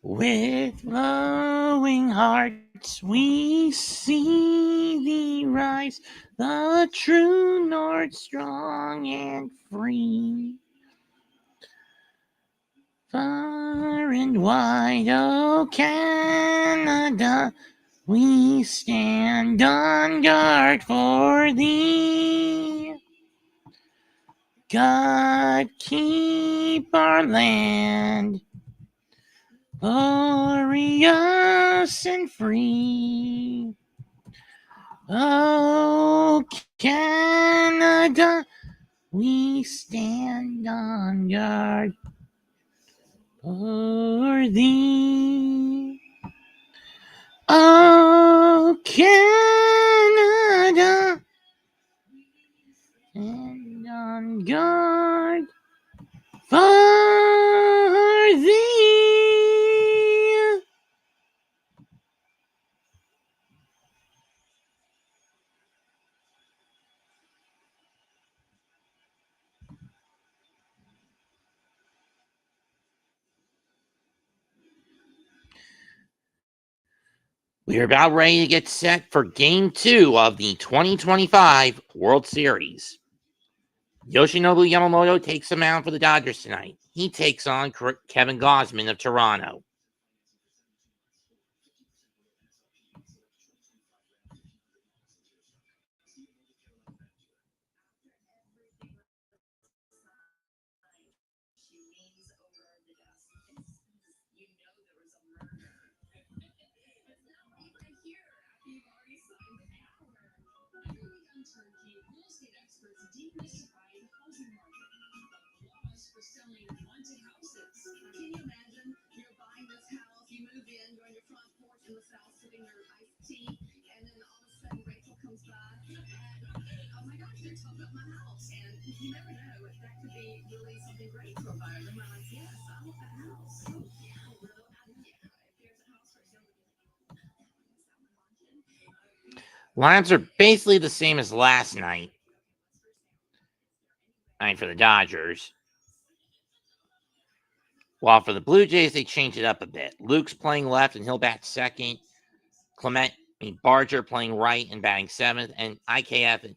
With glowing hearts we see thee rise, the true north, strong and free. Far and wide, O Canada, we stand on guard for thee. God keep our land glorious and free. Oh, Canada, we stand on guard for thee. Oh, Canada, stand on guard for thee. We are about ready to get set for Game 2 of the 2025 World Series. Yoshinobu Yamamoto takes the mound for the Dodgers tonight. He takes on Kevin Gausman of Toronto. Lines are basically the same as last night. For the Dodgers. While for the Blue Jays, they changed it up a bit. Luke's playing left and he'll bat second. Barger playing right and batting seventh. And IKF at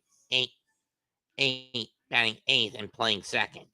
eight batting eighth and playing second.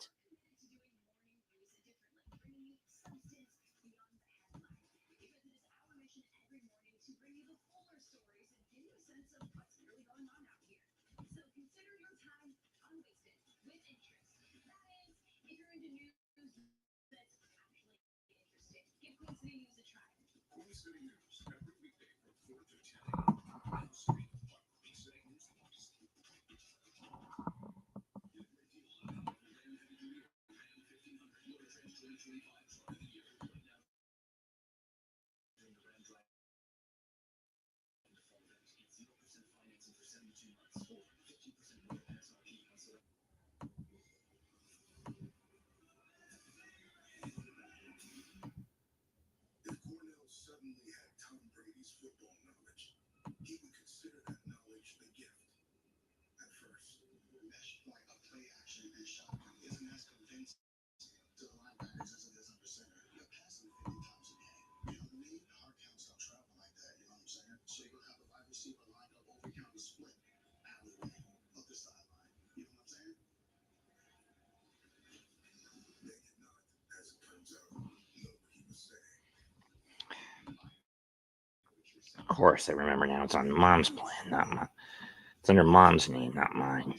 Of course, I remember now. It's on Mom's plan, not mine. It's under Mom's name, not mine.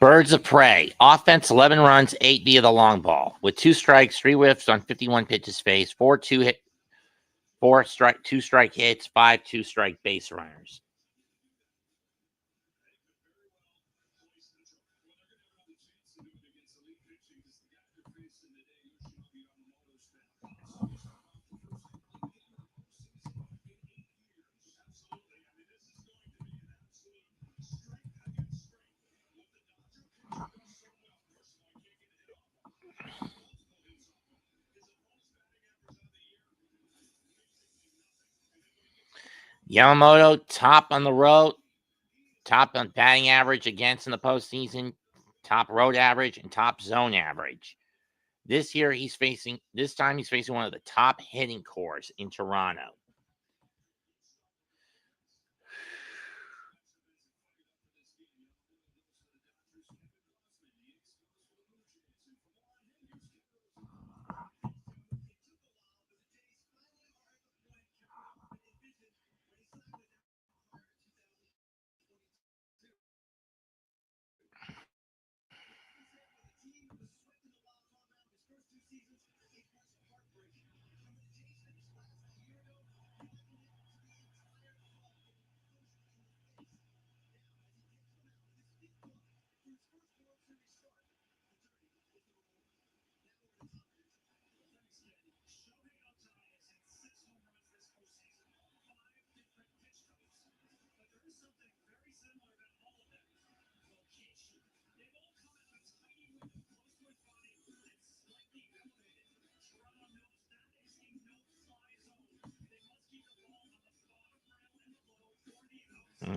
Birds of Prey. Offense 11 runs, 8 via the long ball. With 2 strikes, 3 whiffs on 51 pitches faced, 4 2 strike hits, 5 2-strike base runners. Yamamoto, top on the road, top on batting average against in the postseason, top road average, and top zone average. This time he's facing one of the top hitting cores in Toronto.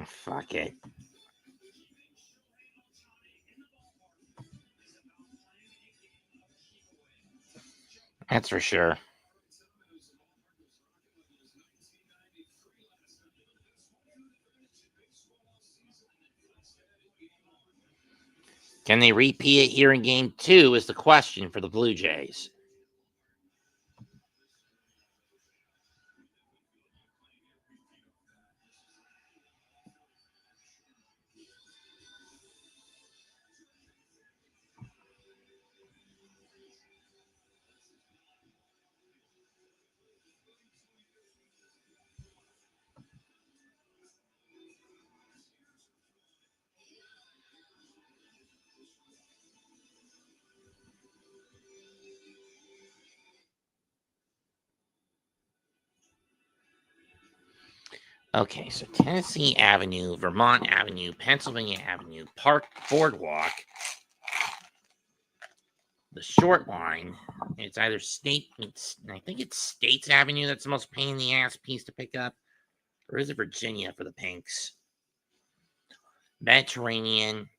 Fuck it. That's for sure. Can they repeat it here in Game 2 is the question for the Blue Jays. Okay, so Tennessee Avenue, Vermont Avenue, Pennsylvania Avenue, Park Boardwalk. The short line, it's either I think it's States Avenue that's the most pain in the ass piece to pick up. Or is it Virginia for the Pinks? Mediterranean.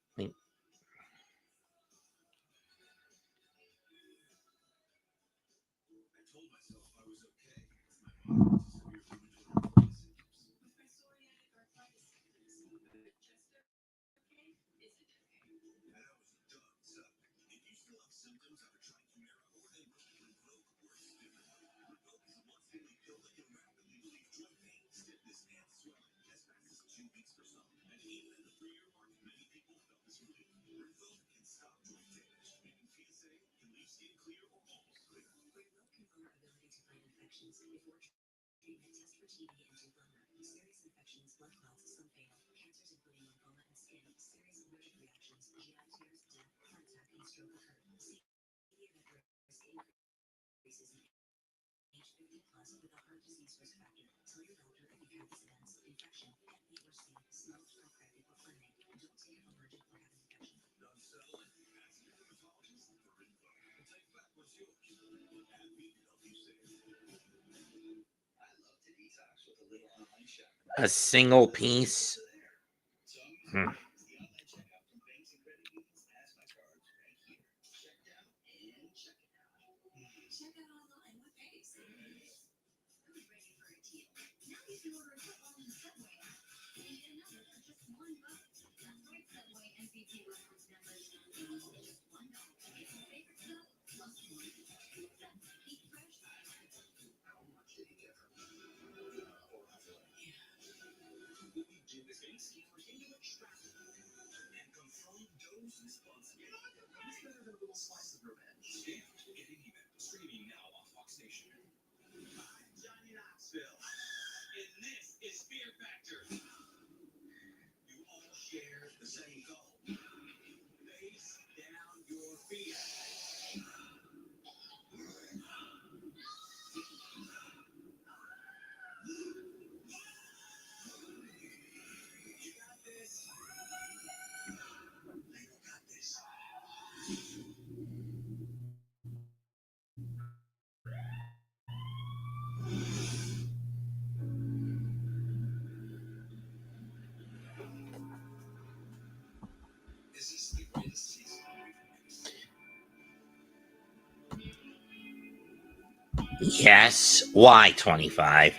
A single piece. Yes. Why 25?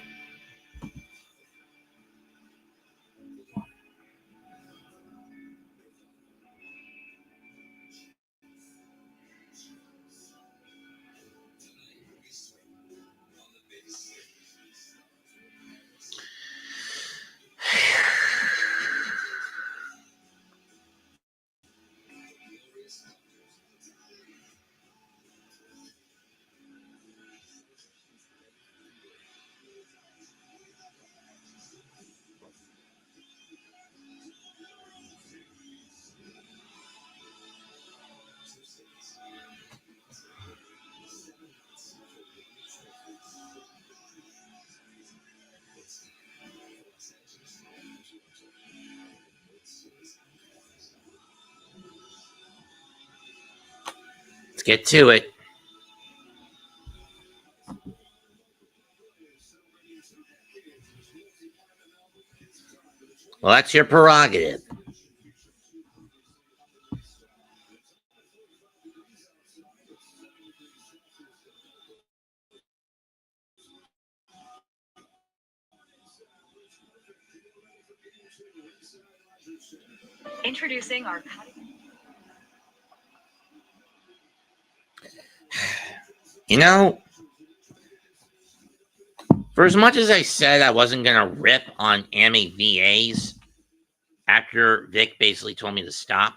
Let's get to it. Well, that's your prerogative. Introducing our You know, for as much as I said I wasn't going to rip on VAs after Vic basically told me to stop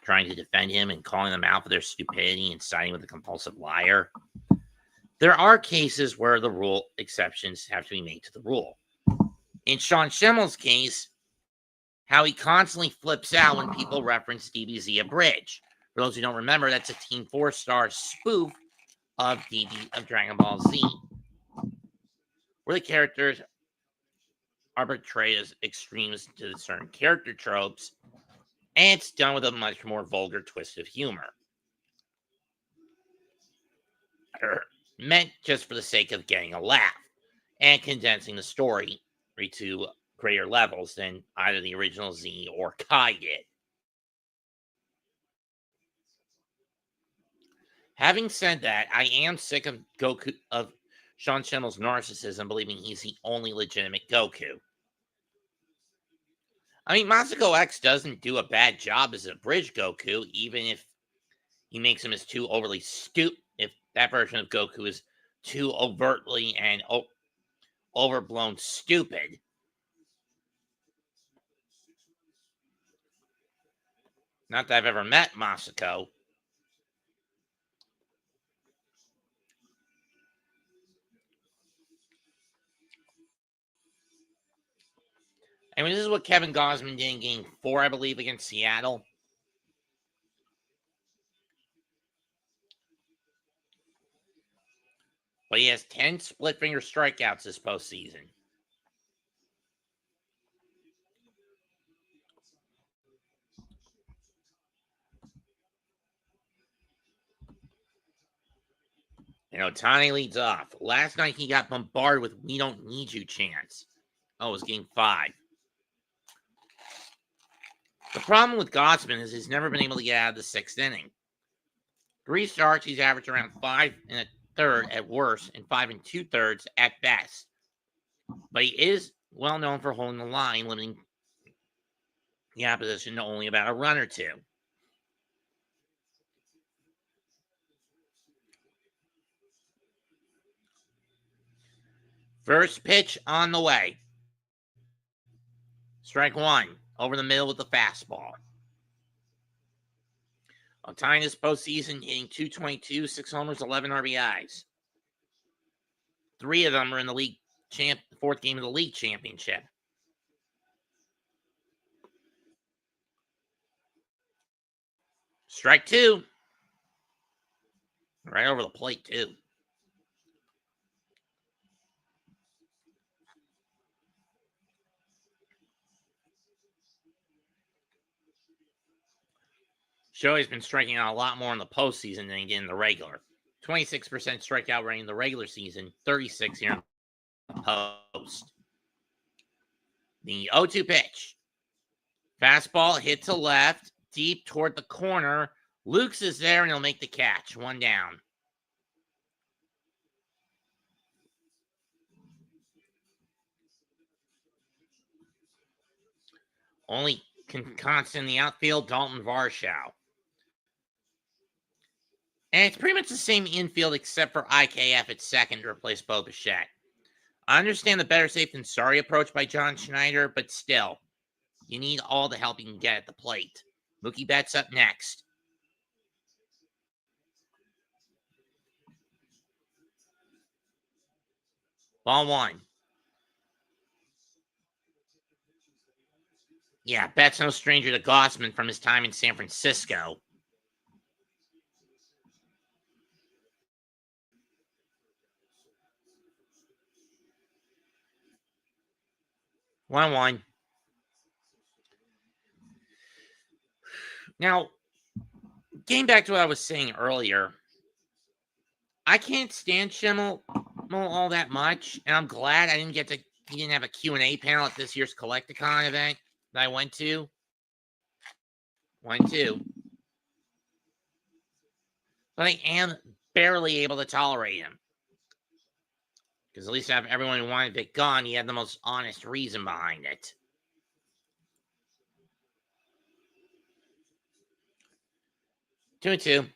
trying to defend him and calling them out for their stupidity and siding with a compulsive liar, there are cases where the rule exceptions have to be made to the rule. In Sean Schimmel's case, how he constantly flips out when people reference DBZ Abridged. For those who don't remember, that's a Team 4-star spoof of Dragon Ball Z, where the characters are portrayed as extremes to certain character tropes, and it's done with a much more vulgar twist of humor. Meant just for the sake of getting a laugh and condensing the story to greater levels than either the original Z or Kai did. Having said that, I am sick of Sean Schimmel's narcissism, believing he's the only legitimate Goku. I mean, Masako X doesn't do a bad job as a bridge Goku, even if he makes him as too overly stupid. If that version of Goku is too overtly and overblown stupid. Not that I've ever met Masako. I mean, this is what Kevin Gosman did in Game 4, I believe, against Seattle. But he has 10 split-finger strikeouts this postseason. And Ohtani leads off. Last night, he got bombarded with "We don't need you" chants. Oh, it was Game 5. The problem with Gosman is he's never been able to get out of the 6th inning. 3 starts, he's averaged around 5 1/3 at worst and 5 2/3 at best. But he is well known for holding the line, limiting the opposition to only about a run or two. First pitch on the way. Strike 1, over the middle with the fastball. Ohtani this postseason hitting .222, 6 homers, 11 RBIs. 3 of them are in the league fourth game of the league championship. Strike 2. Right over the plate, too. Shohei's been striking out a lot more in the postseason than he did in the regular. 26% strikeout rate in the regular season, 36 here in the post. The 0-2 pitch. Fastball hit to left, deep toward the corner. Lukes is there, and he'll make the catch. 1 down. Only constant in the outfield, Dalton Varsho. And it's pretty much the same infield except for IKF at second to replace Bo Bichette. I understand the better safe than sorry approach by John Schneider, but still, you need all the help you can get at the plate. Mookie Betts up next. Ball 1. Yeah, Betts no stranger to Gossman from his time in San Francisco. One. Now, getting back to what I was saying earlier, I can't stand Schimmel all that much, and I'm glad he didn't have a Q&A panel at this year's Collecticon event that I went to. But I am barely able to tolerate him. Because at least out of everyone who wanted it gone, he had the most honest reason behind it. 2-2.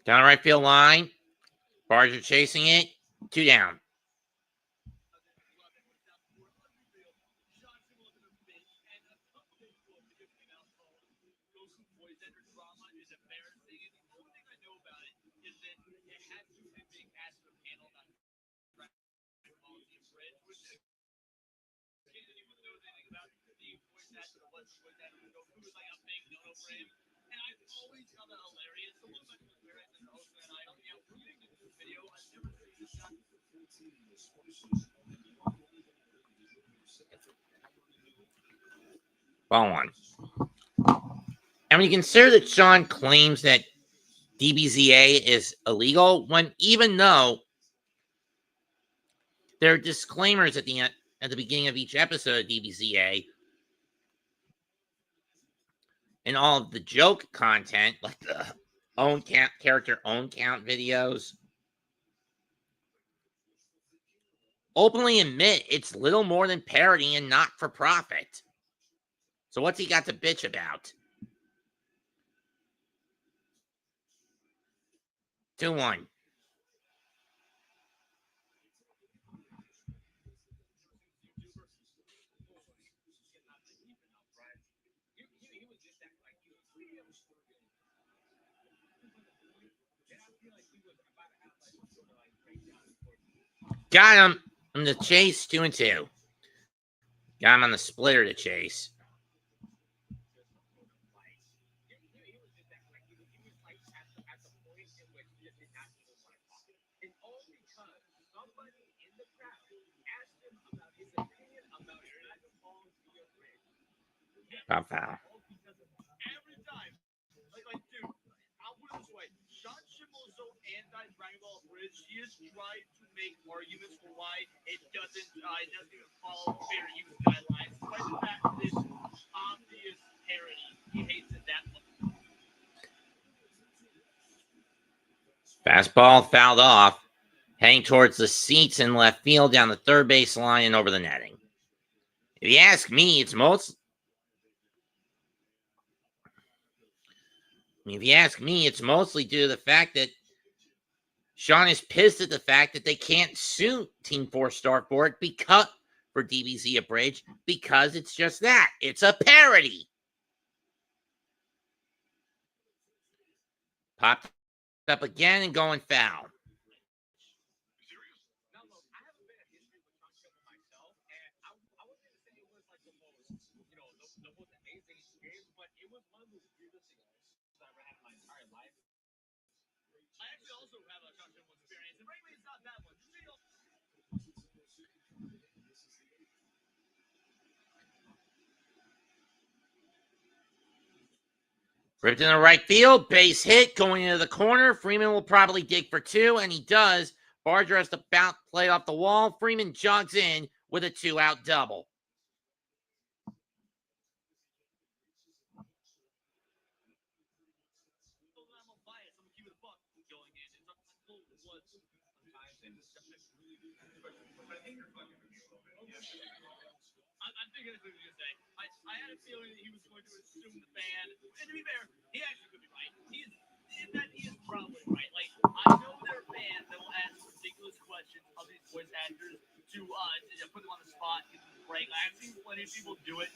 Down the right field line. Barger chasing it. 2 down. Ball 1. And when you consider that Sean claims that DBZA is illegal, when even though there are disclaimers at the beginning of each episode of DBZA, and all of the joke content, like the character own count videos, openly admit it's little more than parody and not for profit. So what's he got to bitch about? 2-1. Got him on the chase, 2-2. Got him on the splitter to chase. Pop foul. He has tried to make arguments for why it doesn't even follow fair use guidelines, despite the fact that it's obvious parody. He hates it that much. Fastball fouled off, heading towards the seats in left field down the third base line and over the netting. If you ask me, it's mean, if you ask me, it's mostly due to the fact that Sean is pissed at the fact that they can't sue Team 4 Starboard because for DBZ Abridged because it's just that. It's a parody. Popped up again and going foul. I actually also have a Sean Schimmel experience, and frankly, it's not that one. Ripped in the right field, base hit, going into the corner. Freeman will probably dig for two, and he does. Barger has to bounce play off the wall. Freeman jogs in with a 2-out double. I'm thinking that's what he was going to say. I had a feeling that he was going to assume the fan. And to be fair, he actually could be right. He is probably right. Like, I know there are fans that will ask ridiculous questions of these voice actors to put them on the spot, get them to break. I've seen plenty of people do it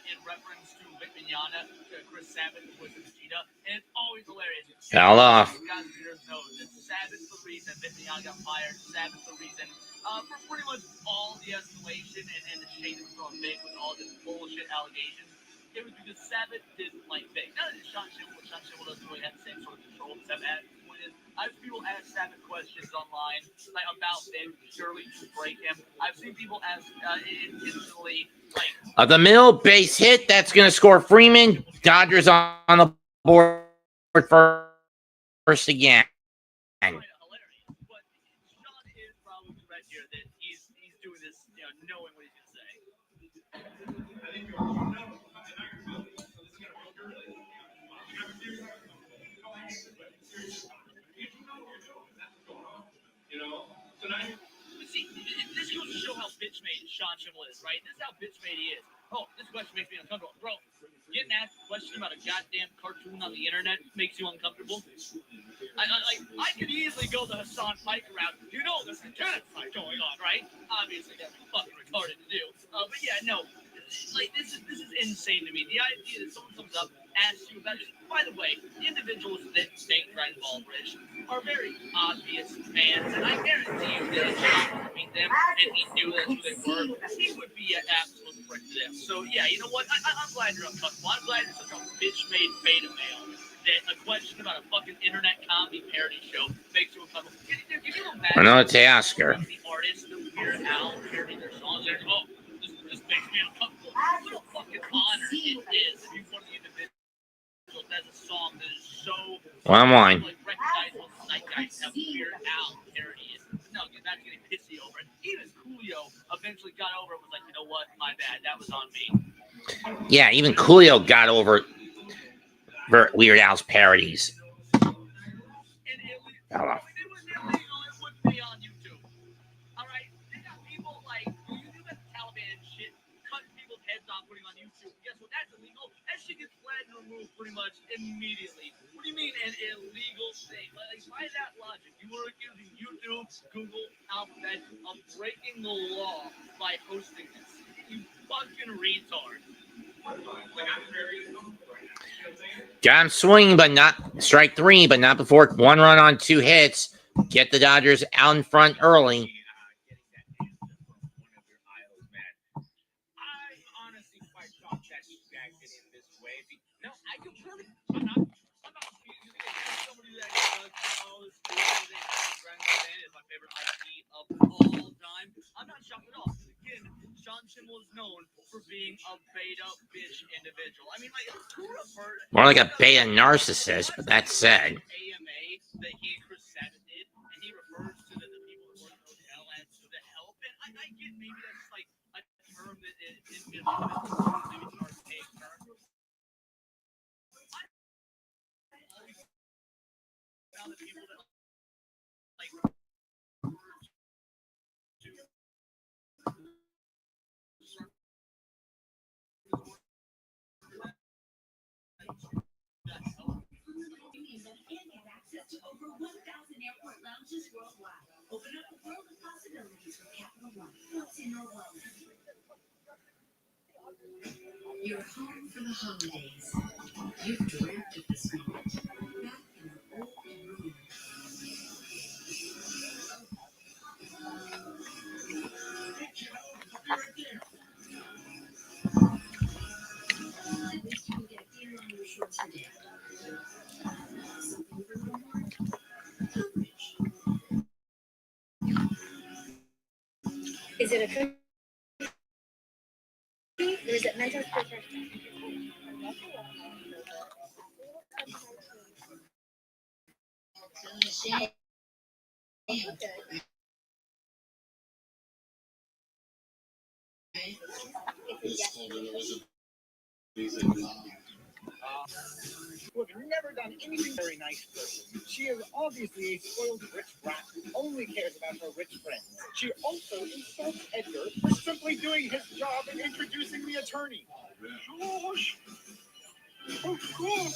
in reference to Vic Mignogna, to Chris Sabat, the voice of Vegeta, and it's always hilarious. Foul off. Guys, know that Sabat's the reason Vic Mignogna got fired. Sabat's the reason for pretty much all the escalation and the shade that's thrown Vic with all this bullshit allegations. It was because Sabat didn't like Vic. Not that Sean Schimmel doesn't really have the same sort of control that Sabat had. The point is, I've seen people ask Sabat questions online like about Vic purely to break him. I've seen people ask intentionally like The middle base hit. That's going to score Freeman. Dodgers on the board first again. hilarious. But Sean is probably right here that he's doing this, knowing what he's gonna say. But see, this goes to show how bitch-made Sean Schimmel is, right? This is how bitch-made he is. Oh, this question makes me uncomfortable. Bro, getting asked a question about a goddamn cartoon on the internet makes you uncomfortable? I could easily go the Hassan Pike route. You know there's a genocide going on, right? Obviously, that's fucking retarded to do. But yeah, no. Like, this is insane to me. The idea that someone comes up, asks you about it. By the way, the individuals that Nate tried to involve Rich are very obvious fans, and I guarantee you that if Sean were to meet them and he knew that's who they were, he would be an absolute prick to them. So yeah, you know what? I'm glad you're uncomfortable. I'm glad you're such a bitch-made beta male that a question about a fucking internet comedy parody show makes you uncomfortable. Can you imagine? I know what to ask her. The artists that Weird Al parody their songs, and oh, this makes me uncomfortable. What a fucking honor it is if you one of the individuals has a song that is so like recognizable zeitgeist have Weird Al parody it. No, that's getting pissy over it. Even Coolio eventually got over it, was like, you know what, my bad, that was on me. Yeah, even Coolio got over Weird Al's parodies. And it was illegal, it wouldn't be on YouTube. Alright? They got people like, you do that Taliban shit, cutting people's heads off, putting on YouTube. Guess what? That's illegal. That shit gets flagged and removed pretty much immediately. What do you mean an illegal thing? Like, by that logic, you were accusing YouTube, Google, Alphabet of breaking the law by hosting this. You fucking retard. Got him swinging, but not strike three, but not before 1 run on 2 hits. Get the Dodgers out in front early. I'm honestly quite shocked that he backed it in this way. No, I completely. I'm not. Somebody that does all this is my favorite IP of all time. I'm not shocked at all. Again, Sean Schimmel is known for being a beta bitch individual. I mean, like, who referred More like a beta narcissist, but that said. AMA that he and Chris Sabat did, and he refers to the people that work in the hotel as the help. And I get maybe that's like a term that is maybe it's an archaic term. Found the people that like to over 1,000 airport lounges worldwide. Open up a world of possibilities with Capital One. What's in your world? You're home for the holidays. You've dreamt of this moment. Back in an old room. At least you can get here on your short today. Something for little more coverage. Is it a cookie or is it Mentos for first? Who have never done anything very nice person. She is obviously a spoiled rich brat who only cares about her rich friends. She also insults Edgar for simply doing his job and introducing the attorney. Josh! Oh, God!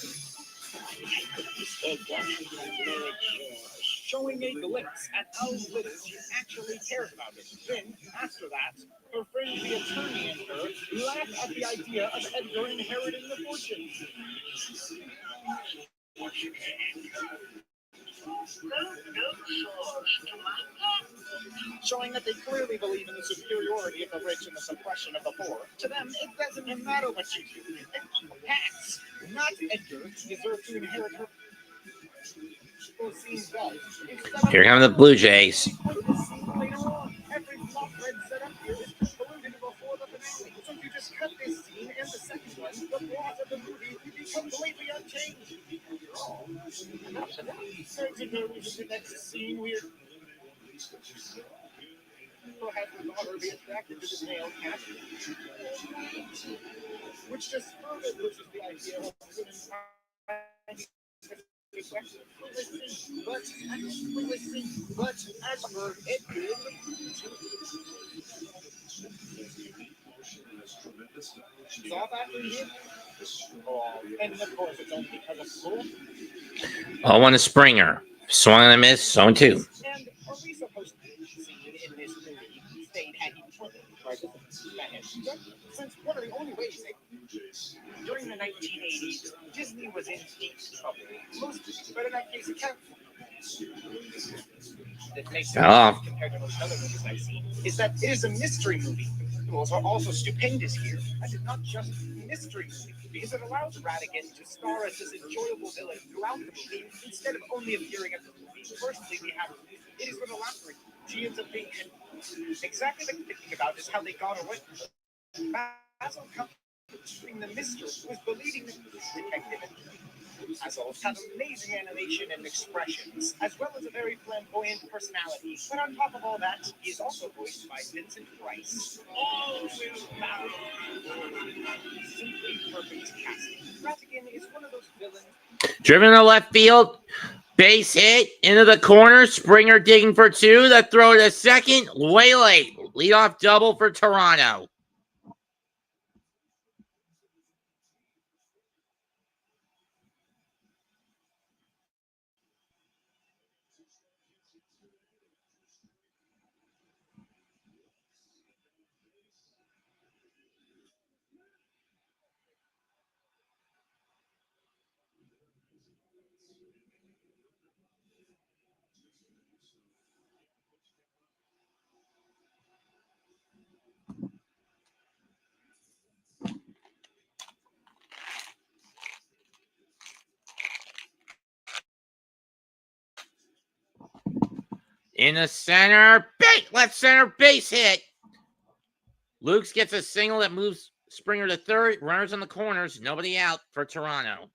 Showing a glimpse at how little she actually cares about it. Then, after that, her friend the attorney and her laugh at the idea of Edgar inheriting the fortune. Showing that they clearly believe in the superiority of the rich and the suppression of the poor. To them, it doesn't matter what you do. Hats, not Edgar, deserve to inherit her. Here come the Blue Jays. Later on, every plot thread set up here is concluded before the finale. So if you just cut this scene and the second one, the plot of the movie would be completely unchanged. There's the next scene we're perhaps the daughter be attracted to the male cat, which just further pushes the idea of but as for it it's off after him. And of course it's only because of school. 0-1 to Springer. Swung and a miss, 0-2. And are we supposed to see in this movie stayed had he since one of the only ways during the 1980s, Disney was in deep trouble. But in that case, it counts. That makes sense compared to most other movies I've seen, is that it is a mystery movie. The rules are also stupendous here, and it's not just mystery movie, because it allows Radigan to star as this enjoyable villain throughout the movie, instead of only appearing at the movie. Firstly, we have it is with a laughter. She ends up being exactly what I'm thinking about is how they got away. Basil coming the mistress was believing the detective. Basil had amazing animation and expressions, as well as a very flamboyant personality. But on top of all that, he is also voiced by Vincent Price. All willpower. Simply perfect casting. Ratigan is one of those villains. Driven to left field. Base hit into the corner. Springer digging for 2. The throw to second. Way late. Leadoff double for Toronto. In the center, left center base hit. Lukes gets a single that moves Springer to third. Runners on the corners, nobody out for Toronto.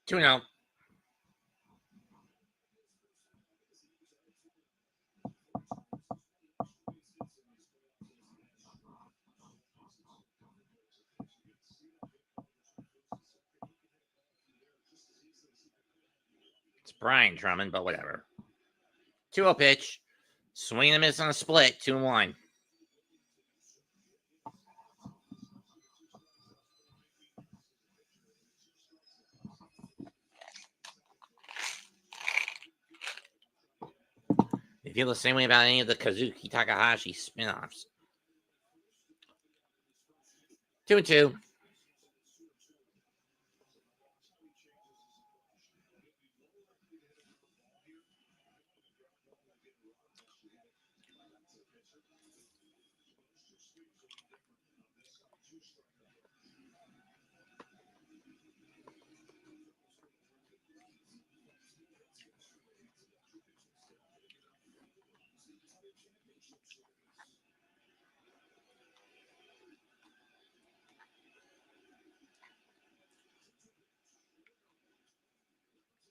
2-0. It's Brian Drummond, but whatever. 2-0 pitch. Swing and miss on a split. 2-1. You feel the same way about any of the Kazuki Takahashi spin-offs. 2-2.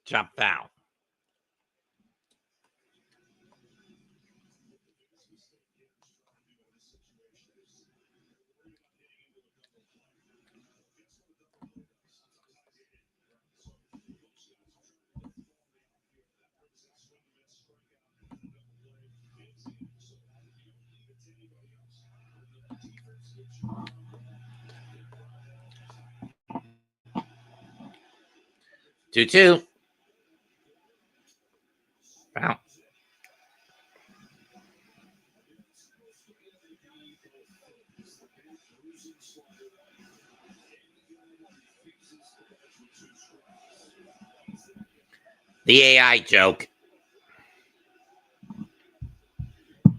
Chop foul. Two. Foul. The AI joke.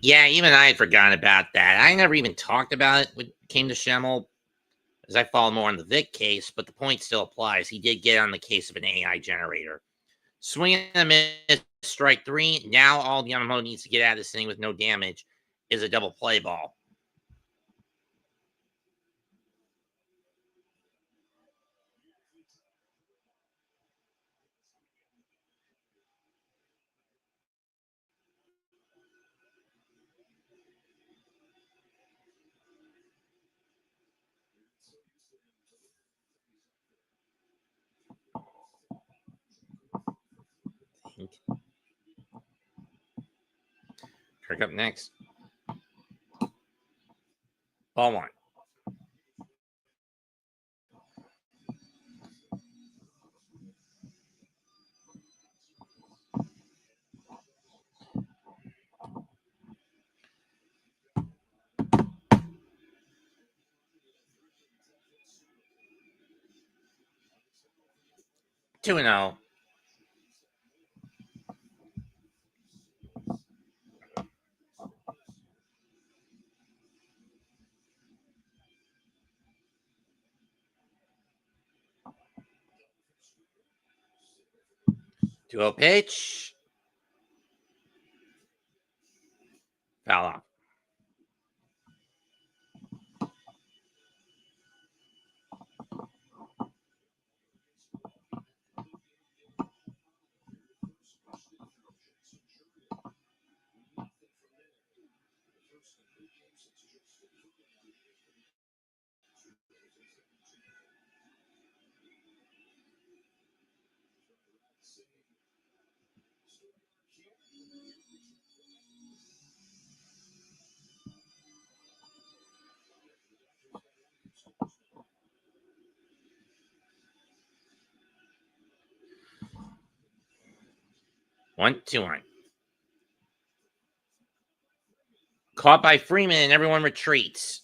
Yeah, even I had forgotten about that. I never even talked about it when it came to Schemmel, as I followed more on the Vic case, but the point still applies. He did get on the case of an AI generator. Swing and a miss, strike 3. Now all Yamamoto needs to get out of this thing with no damage is a double play ball. Kirk up next. Ball 1. Two and 0. Two 0 pitch. Foul off. One, 2-1. Caught by Freeman and everyone retreats.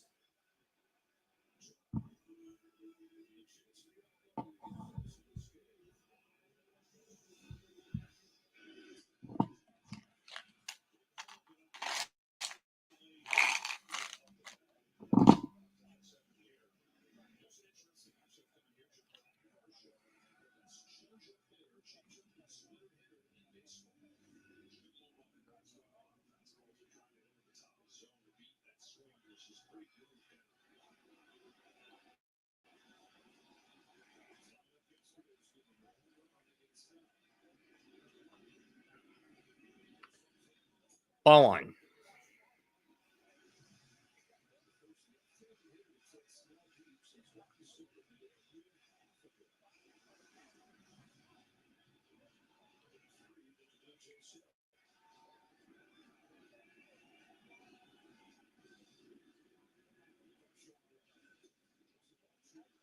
Ball one.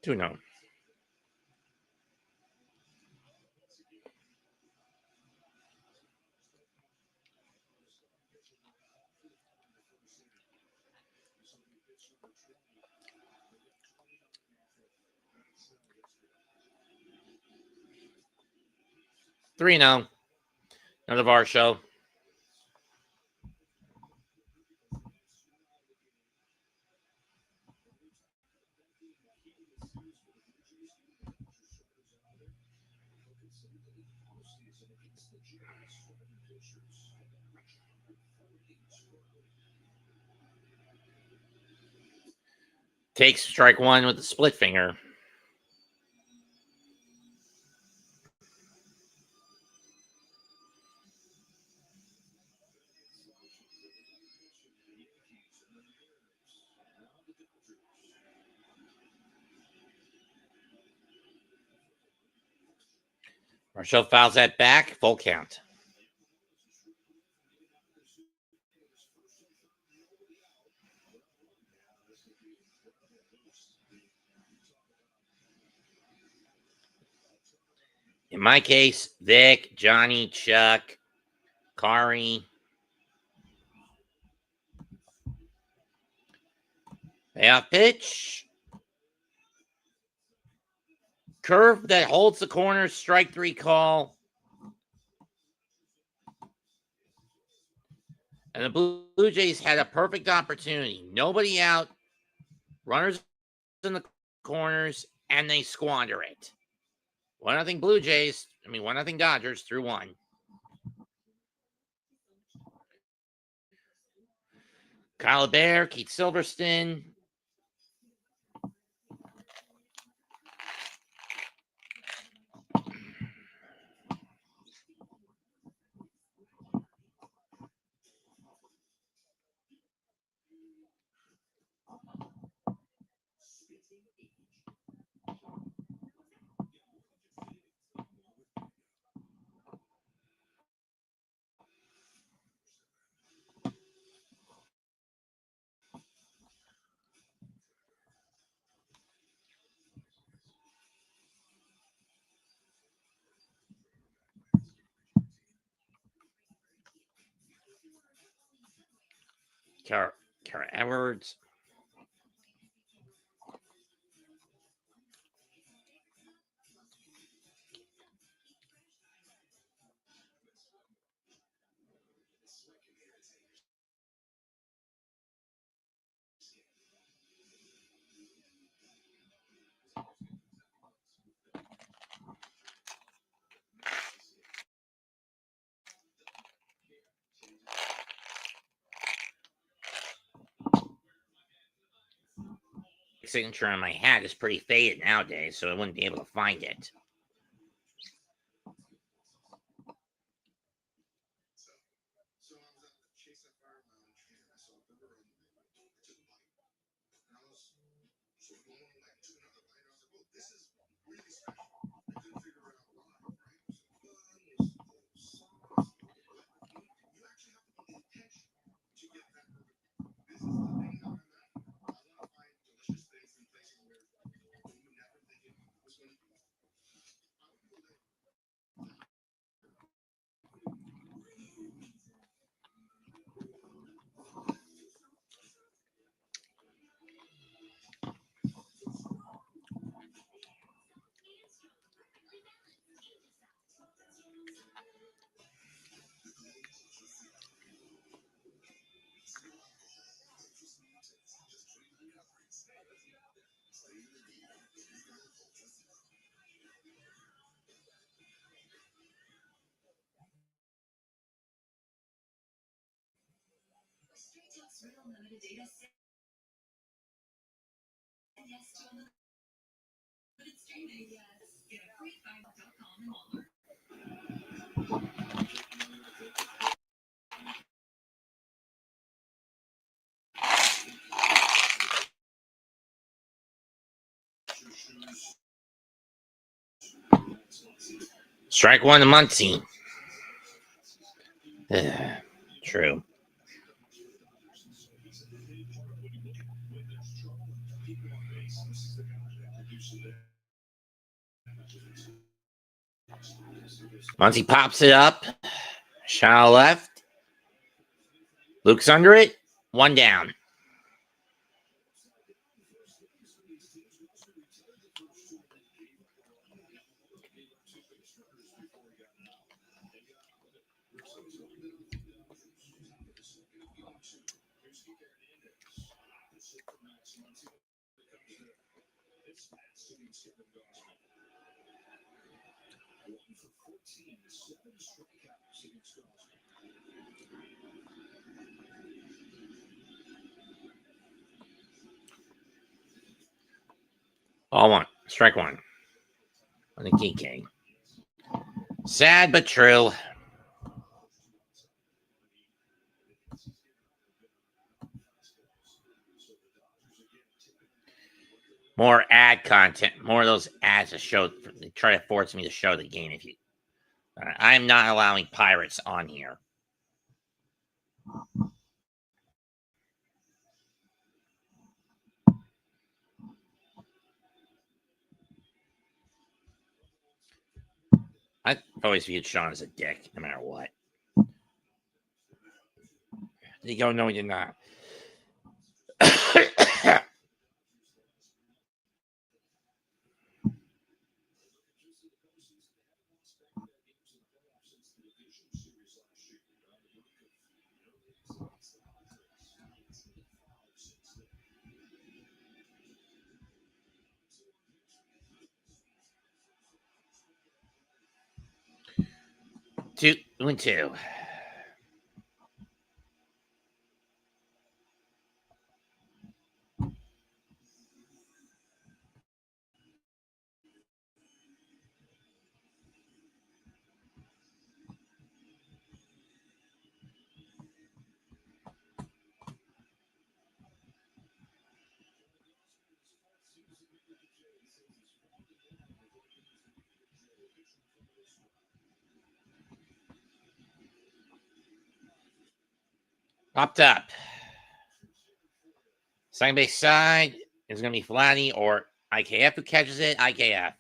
Two no. Three no. Another VAR show. Takes strike one with the split finger. Marshall fouls that back. Full count. In my case, Vic, Johnny, Chuck, Kari. Payoff pitch. Curve that holds the corner. Strike three call. And the Blue Jays had a perfect opportunity. Nobody out. Runners in the corners. And they squander it. 1-0 Blue Jays. 1-0 Dodgers through one. Kyle Bear, Keith Silverstein. Kara Edwards. Signature on my hat is pretty faded nowadays, so I wouldn't be able to find it. Strike one to Muncy. True. Muncy pops it up. Shallow left. Luke's under it. One down. Ball one. Strike one. On the KK. Sad but true. More ad content. More of those ads to show. They try to force me to show the game. If you, I am not allowing pirates on here. I've always viewed Sean as a dick, no matter what. You go, no, he did not. 2-2. Popped up. Second base side is going to be Vladdy or IKF who catches it. IKF.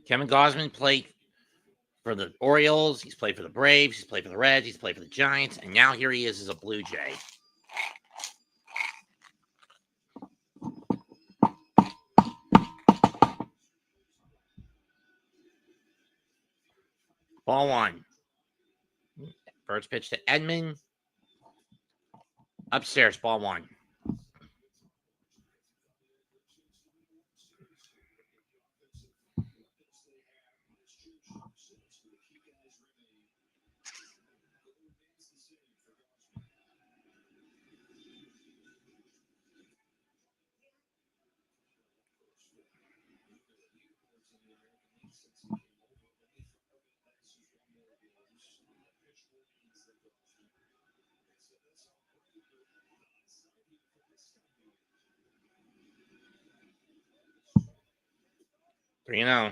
Kevin Gausman played for the Orioles. He's played for the Braves. He's played for the Reds. He's played for the Giants. And now here he is as a Blue Jay. Ball one. First pitch to Edman. Upstairs, ball one. Three and oh.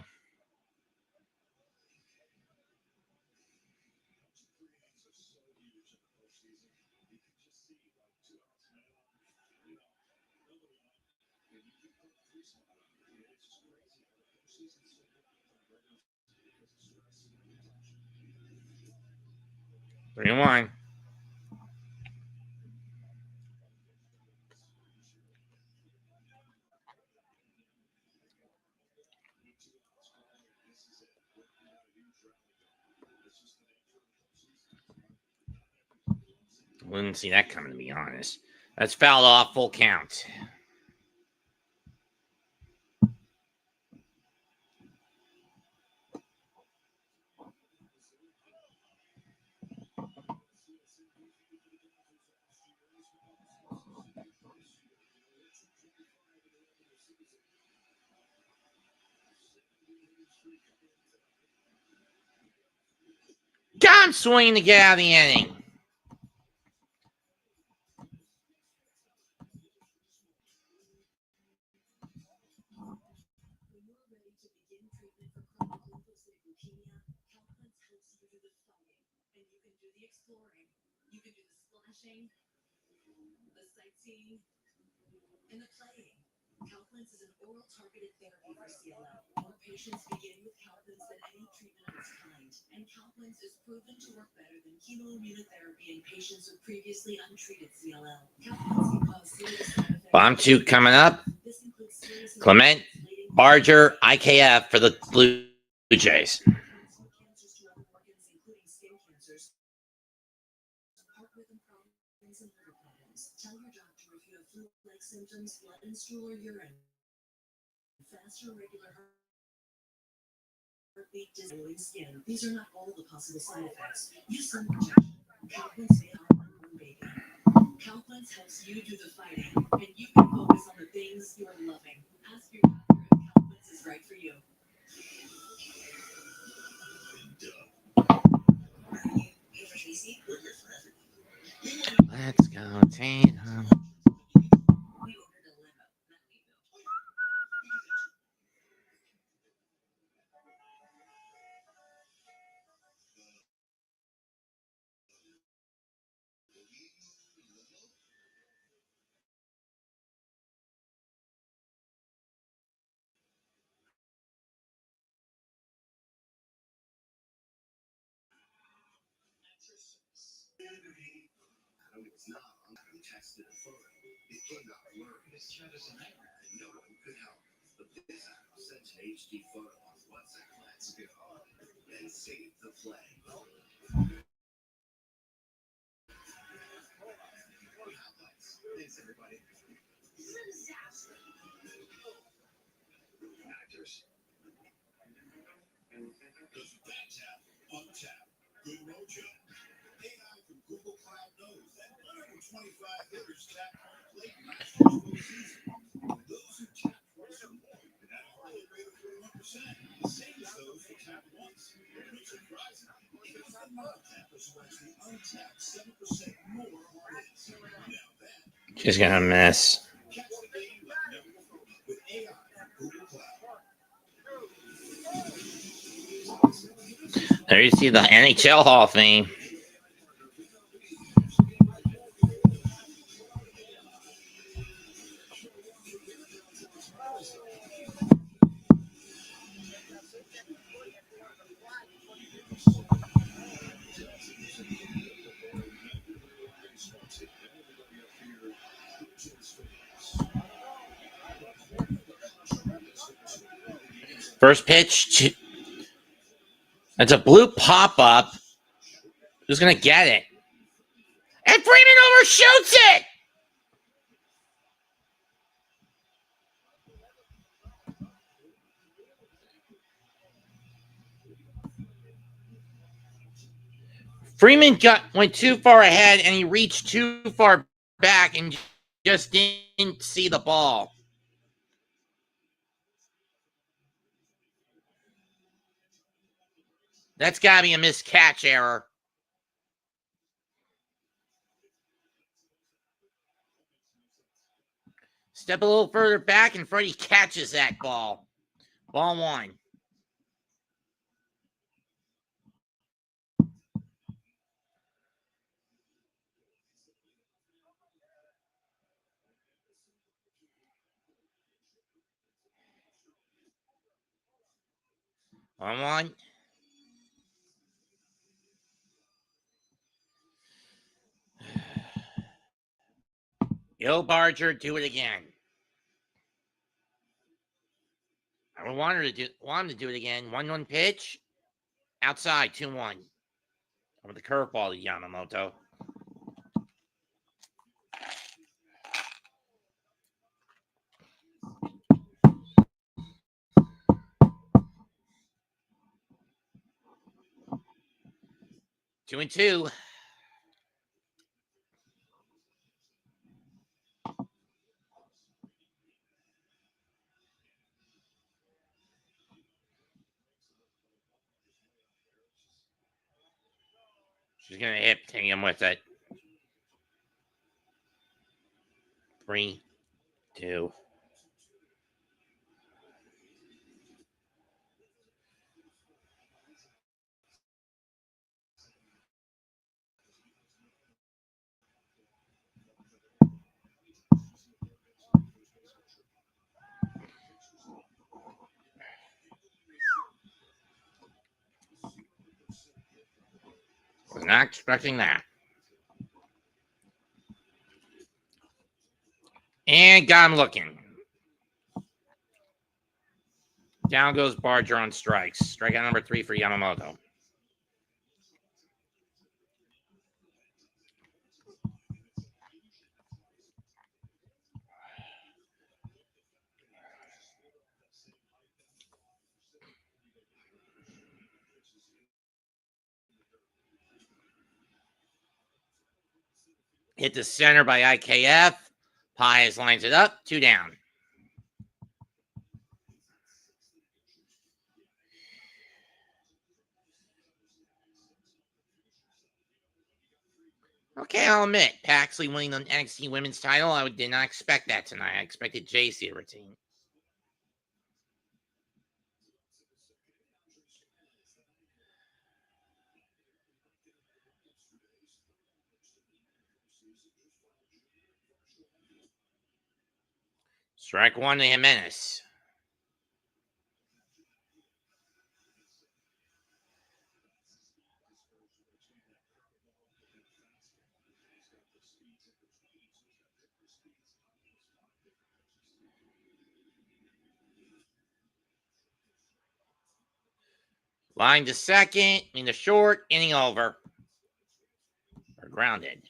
Three and one. Wouldn't see that coming, to be honest. That's fouled off, full count. Got him swinging to get out of the inning. And the playing. Calpins is an oral targeted therapy for CLL. More patients begin with Calpins than any treatment of its kind. And Calpins is proven to work better than chemoimmunotherapy in patients with previously untreated CLL. Calpins can cause serious side effects. Bomb 2 coming up. This includes serious Clement, Barger, IKF for the Blue Jays. cancers to other organs, including skin cancers, heart rhythm problems, and liver problems. Tell your doctor if you have flu-like symptoms, blood in stool or urine, fast or irregular heartbeat, dizzying skin. These are not all the possible side effects. Use sun protection. Calpins made our unborn baby. Calpins helps you do the fighting, and you can focus on the things you are loving. Ask your doctor if Calpins is right for you. Let's go, Tatum. We ordered a limo. She's gonna miss. There you see the NHL Hall of Fame. First pitch. That's a blue pop-up. Who's going to get it? And Freeman overshoots it! Freeman went too far ahead, and he reached too far back and just didn't see the ball. That's got to be a missed catch error. Step a little further back, and Freddie catches that ball. Ball 1. Ball 1. Yo, Barger, do it again. I want him to do it again. 1-1 pitch. Outside, 2-1. With the curveball to Yamamoto. Two and two. She's going to hit him with it. 3, 2. Was not expecting that. And got him looking. Down goes Barger on strikes. Strikeout number 3 for Yamamoto. Hit the center by IKF. Pius lines it up. 2 down. Okay, I'll admit, Paxley winning the NXT Women's title, I did not expect that tonight. I expected JC to retain. Strike 1 to Jimenez. Line to second, in the short, inning over. Or grounded.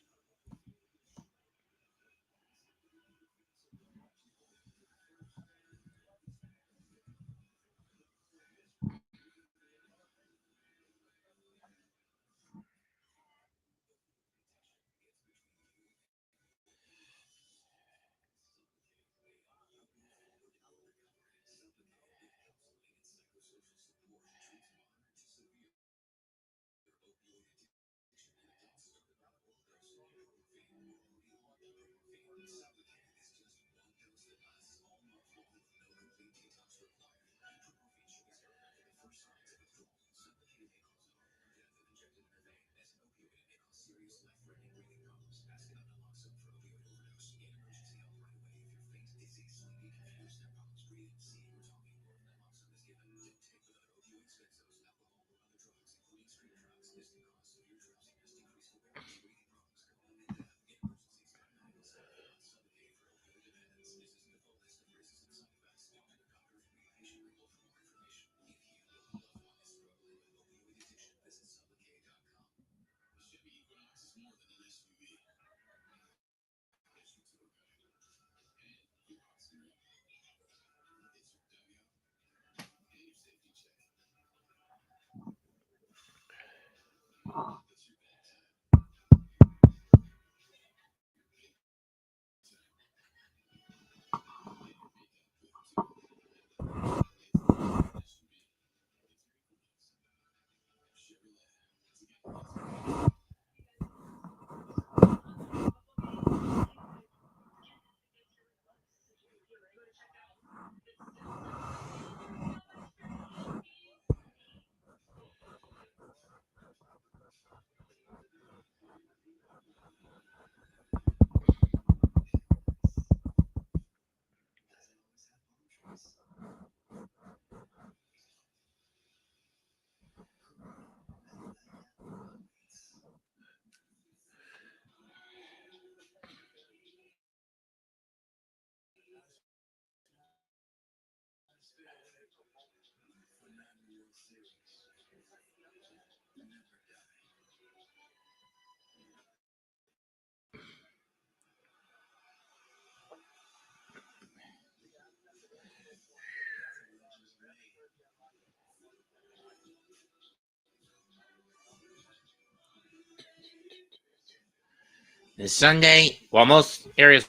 This Sunday, while most areas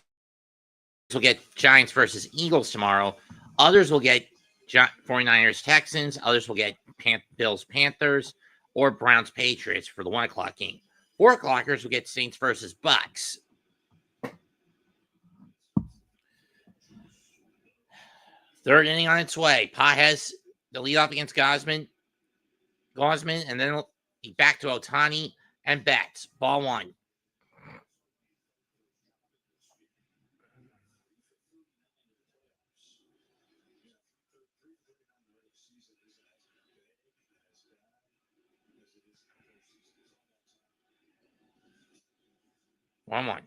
will get Giants versus Eagles tomorrow, others will get 49ers Texans, others will get Bills Panthers, or Browns Patriots for the 1 o'clock game. 4 o'clockers will get Saints versus Bucks. Third inning on its way. Pa has the lead off against Gosman, and then it'll be back to Ohtani and Betts. Ball 1. One.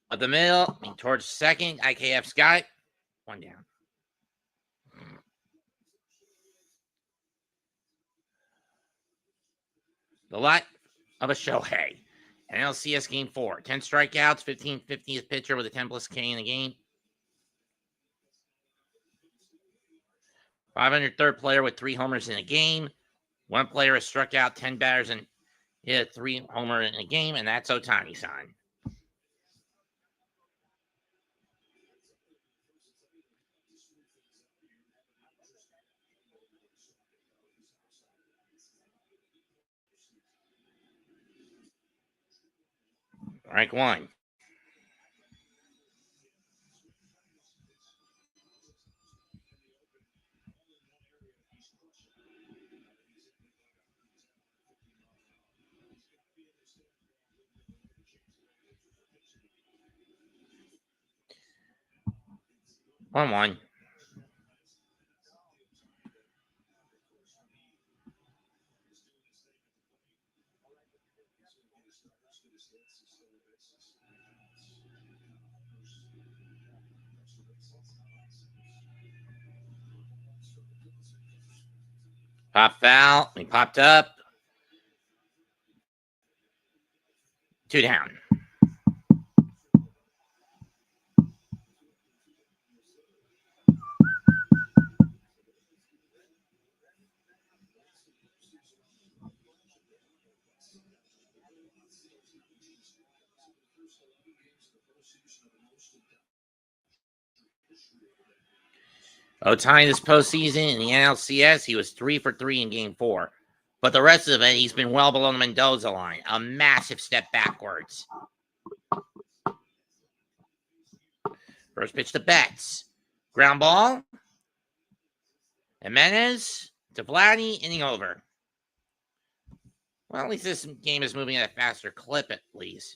Up the middle, towards second. IKF's got it. 1 down. The lot of a Shohei. NLCS Game 4. 10 strikeouts, 50th pitcher with a 10-plus K in the game. 503rd player with 3 homers in a game. 1 player has struck out 10 batters and hit 3 homers in a game, and that's Ohtani-san. Strike 1. One. Pop foul. He popped up. 2 down. Ohtani this postseason in the NLCS, he was 3 for 3 in Game 4. But the rest of it, he's been well below the Mendoza line. A massive step backwards. First pitch to Betts. Ground ball. Jimenez to Vladdy, inning over. Well, at least this game is moving at a faster clip, at least.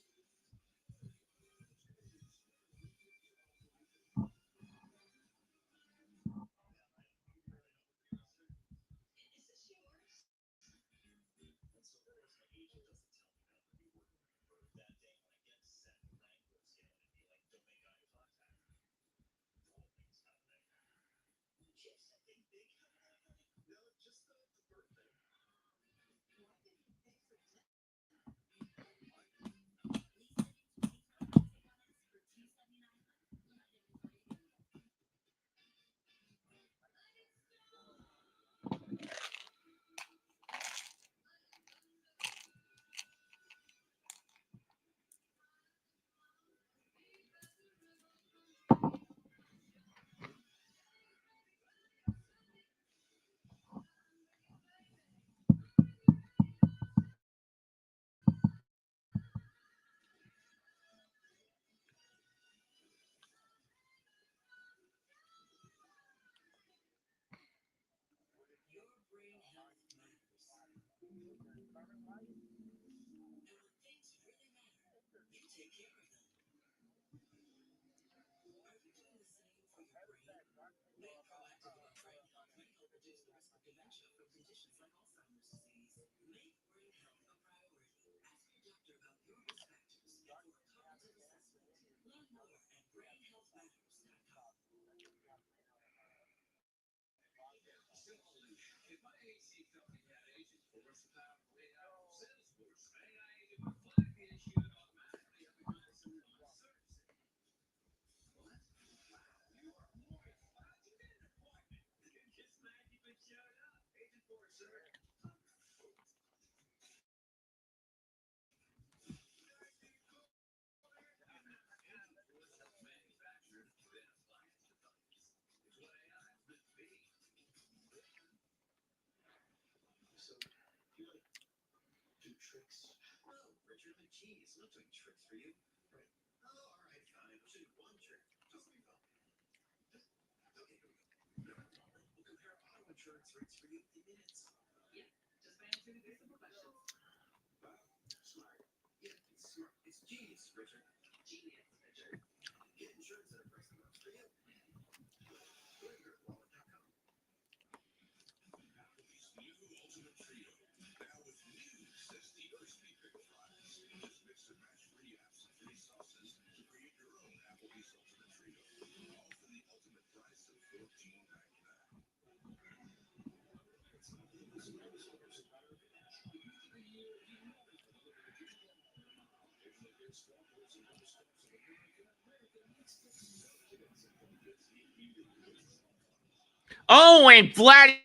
Oh, and Vladdy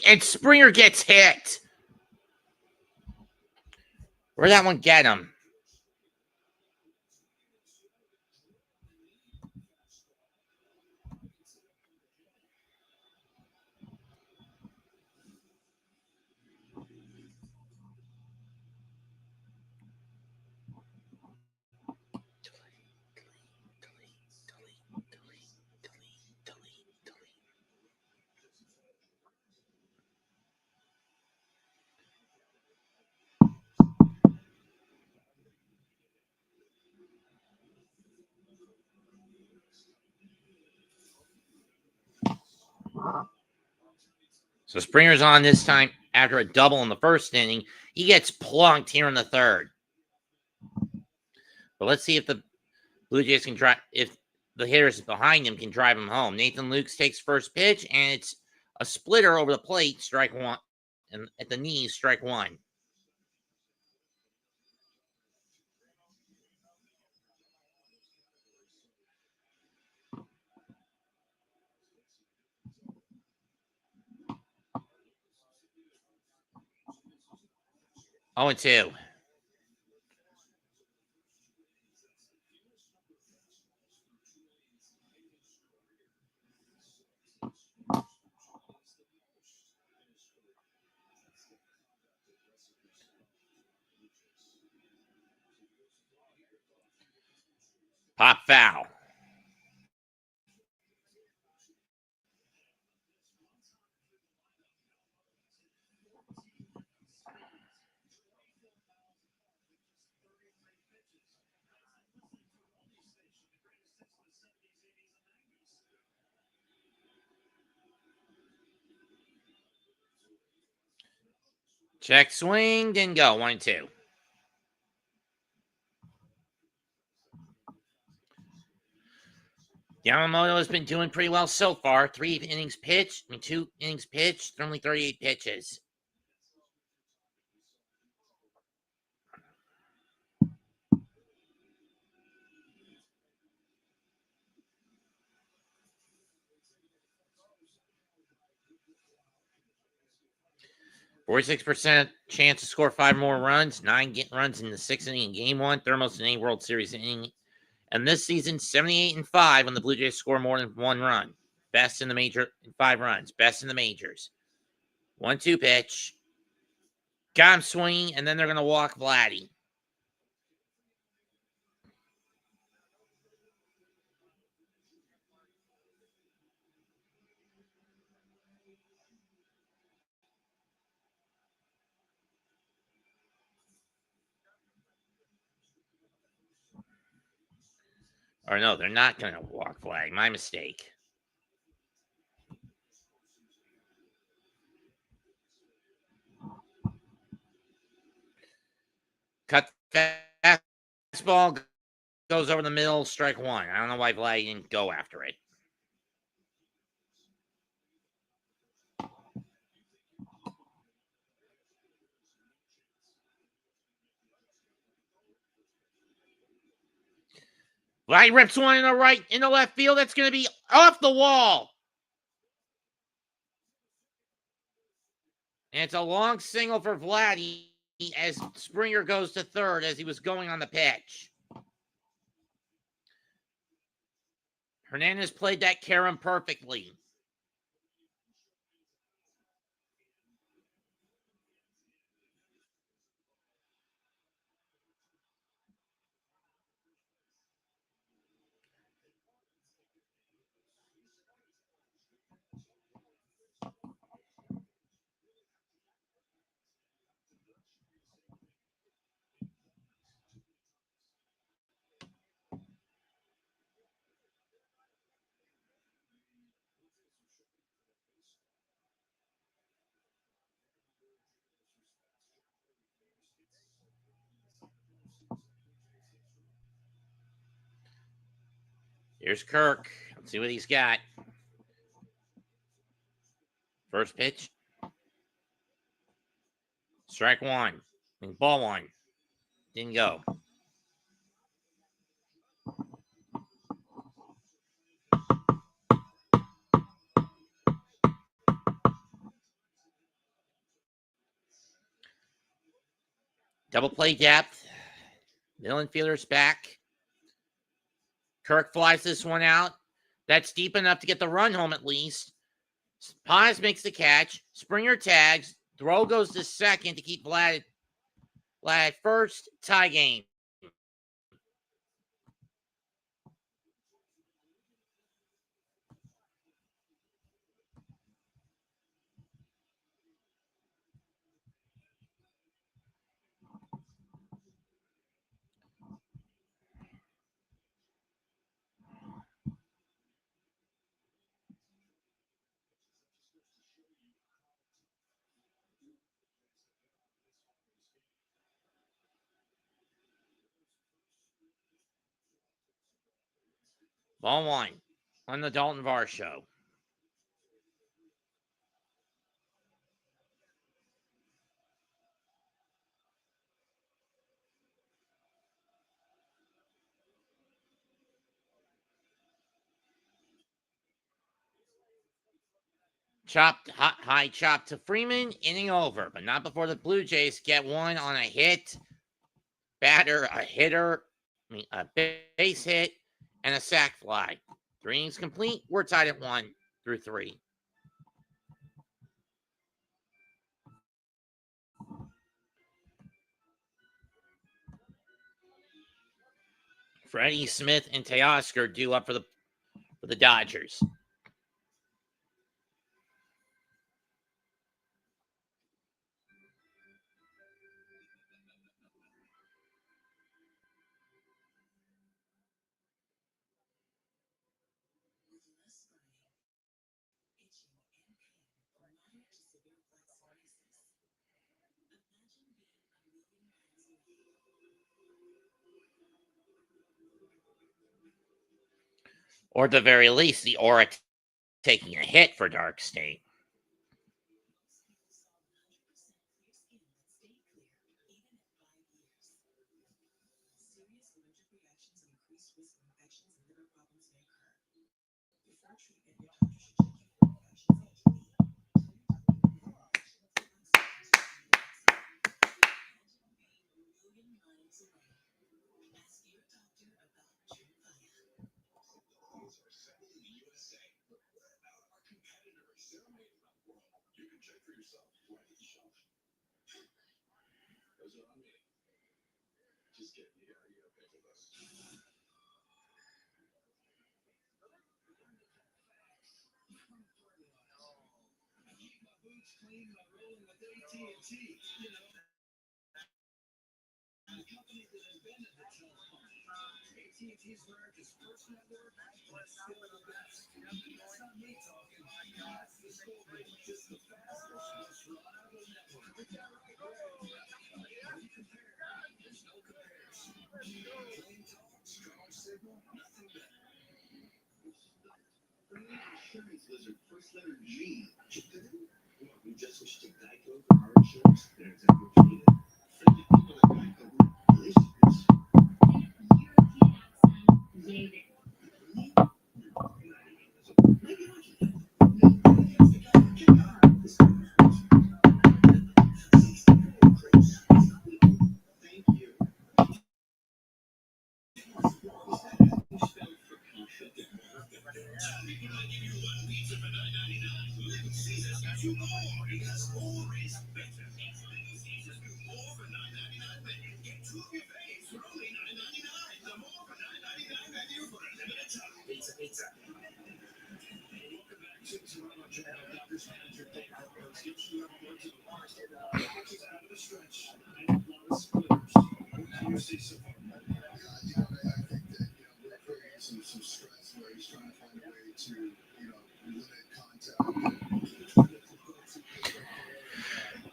and Springer gets hit. Where'd that one get him? So Springer's on this time after a double in the first inning. He gets plunked here in the third. But let's see if the Blue Jays can drive, if the hitters behind him can drive him home. Nathan Lukes takes first pitch, and it's a splitter over the plate, strike one, and at the knees, strike one. Oh, and 2. Pop foul. Check swing, didn't go. 1-2. Yamamoto has been doing pretty well so far. 2 innings pitched, only 38 pitches. %46 chance to score 5 more runs. 9 runs in the 6th inning in Game 1. Third most in any World Series inning. And this season, 78-5 when the Blue Jays score more than 1 run. Best in the major in 5 runs. Best in the majors. 1-2 pitch. Got him swinging, and then they're going to walk Vladdy. Or no, they're not going to walk Vladdy. My mistake. Cut fastball, goes over the middle, strike 1. I don't know why Vladdy didn't go after it. Vladdy rips one in the left field. That's going to be off the wall. And it's a long single for Vladdy as Springer goes to third as he was going on the pitch. Hernandez played that carom perfectly. Here's Kirk. Let's see what he's got. First pitch. Strike one. Ball one. Didn't go. Double play depth. Middle infielder's back. Kirk flies this one out. That's deep enough to get the run home at least. Paz makes the catch. Springer tags. Throw goes to second to keep Vlad at first. Tie game. Ball one on the Dalton Var Show. Chopped, high chop to Freeman, inning over, but not before the Blue Jays get one on a hit, a base hit, and a sac fly. 3 innings complete. We're tied at 1 through 3. Freddie Smith and Teoscar due up for the Dodgers. Or at the very least, the aura taking a hit for Dark State.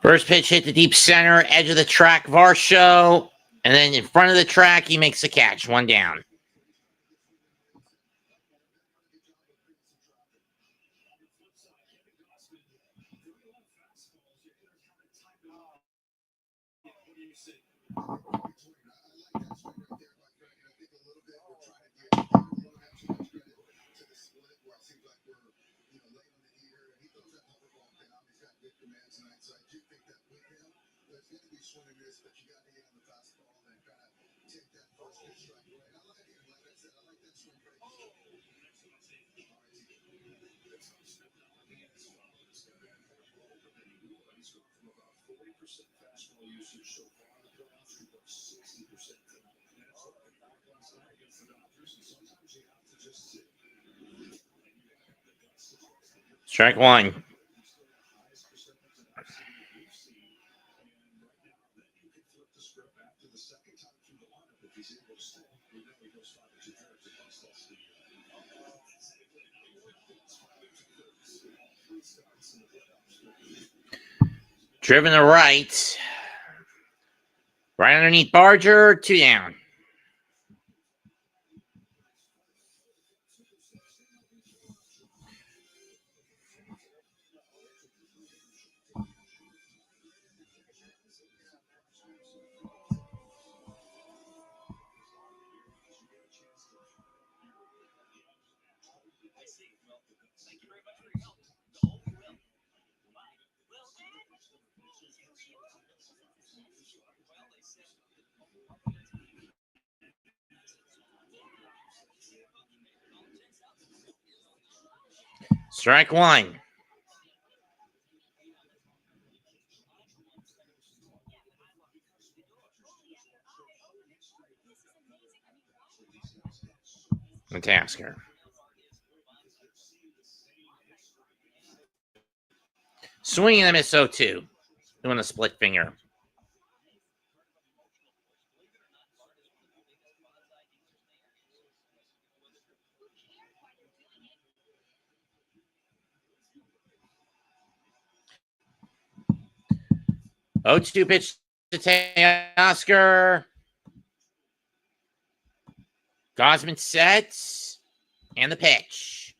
First pitch hit the deep center, edge of the track, Varsho. And then in front of the track, he makes the catch. 1 down. Strike one. Driven to right. Right underneath Barger. 2 down. Strike one. The Tasker. Swinging and a miss 0-2. Doing a split finger. Oh, 2 pitch to Teoscar. Gosman sets. And the pitch.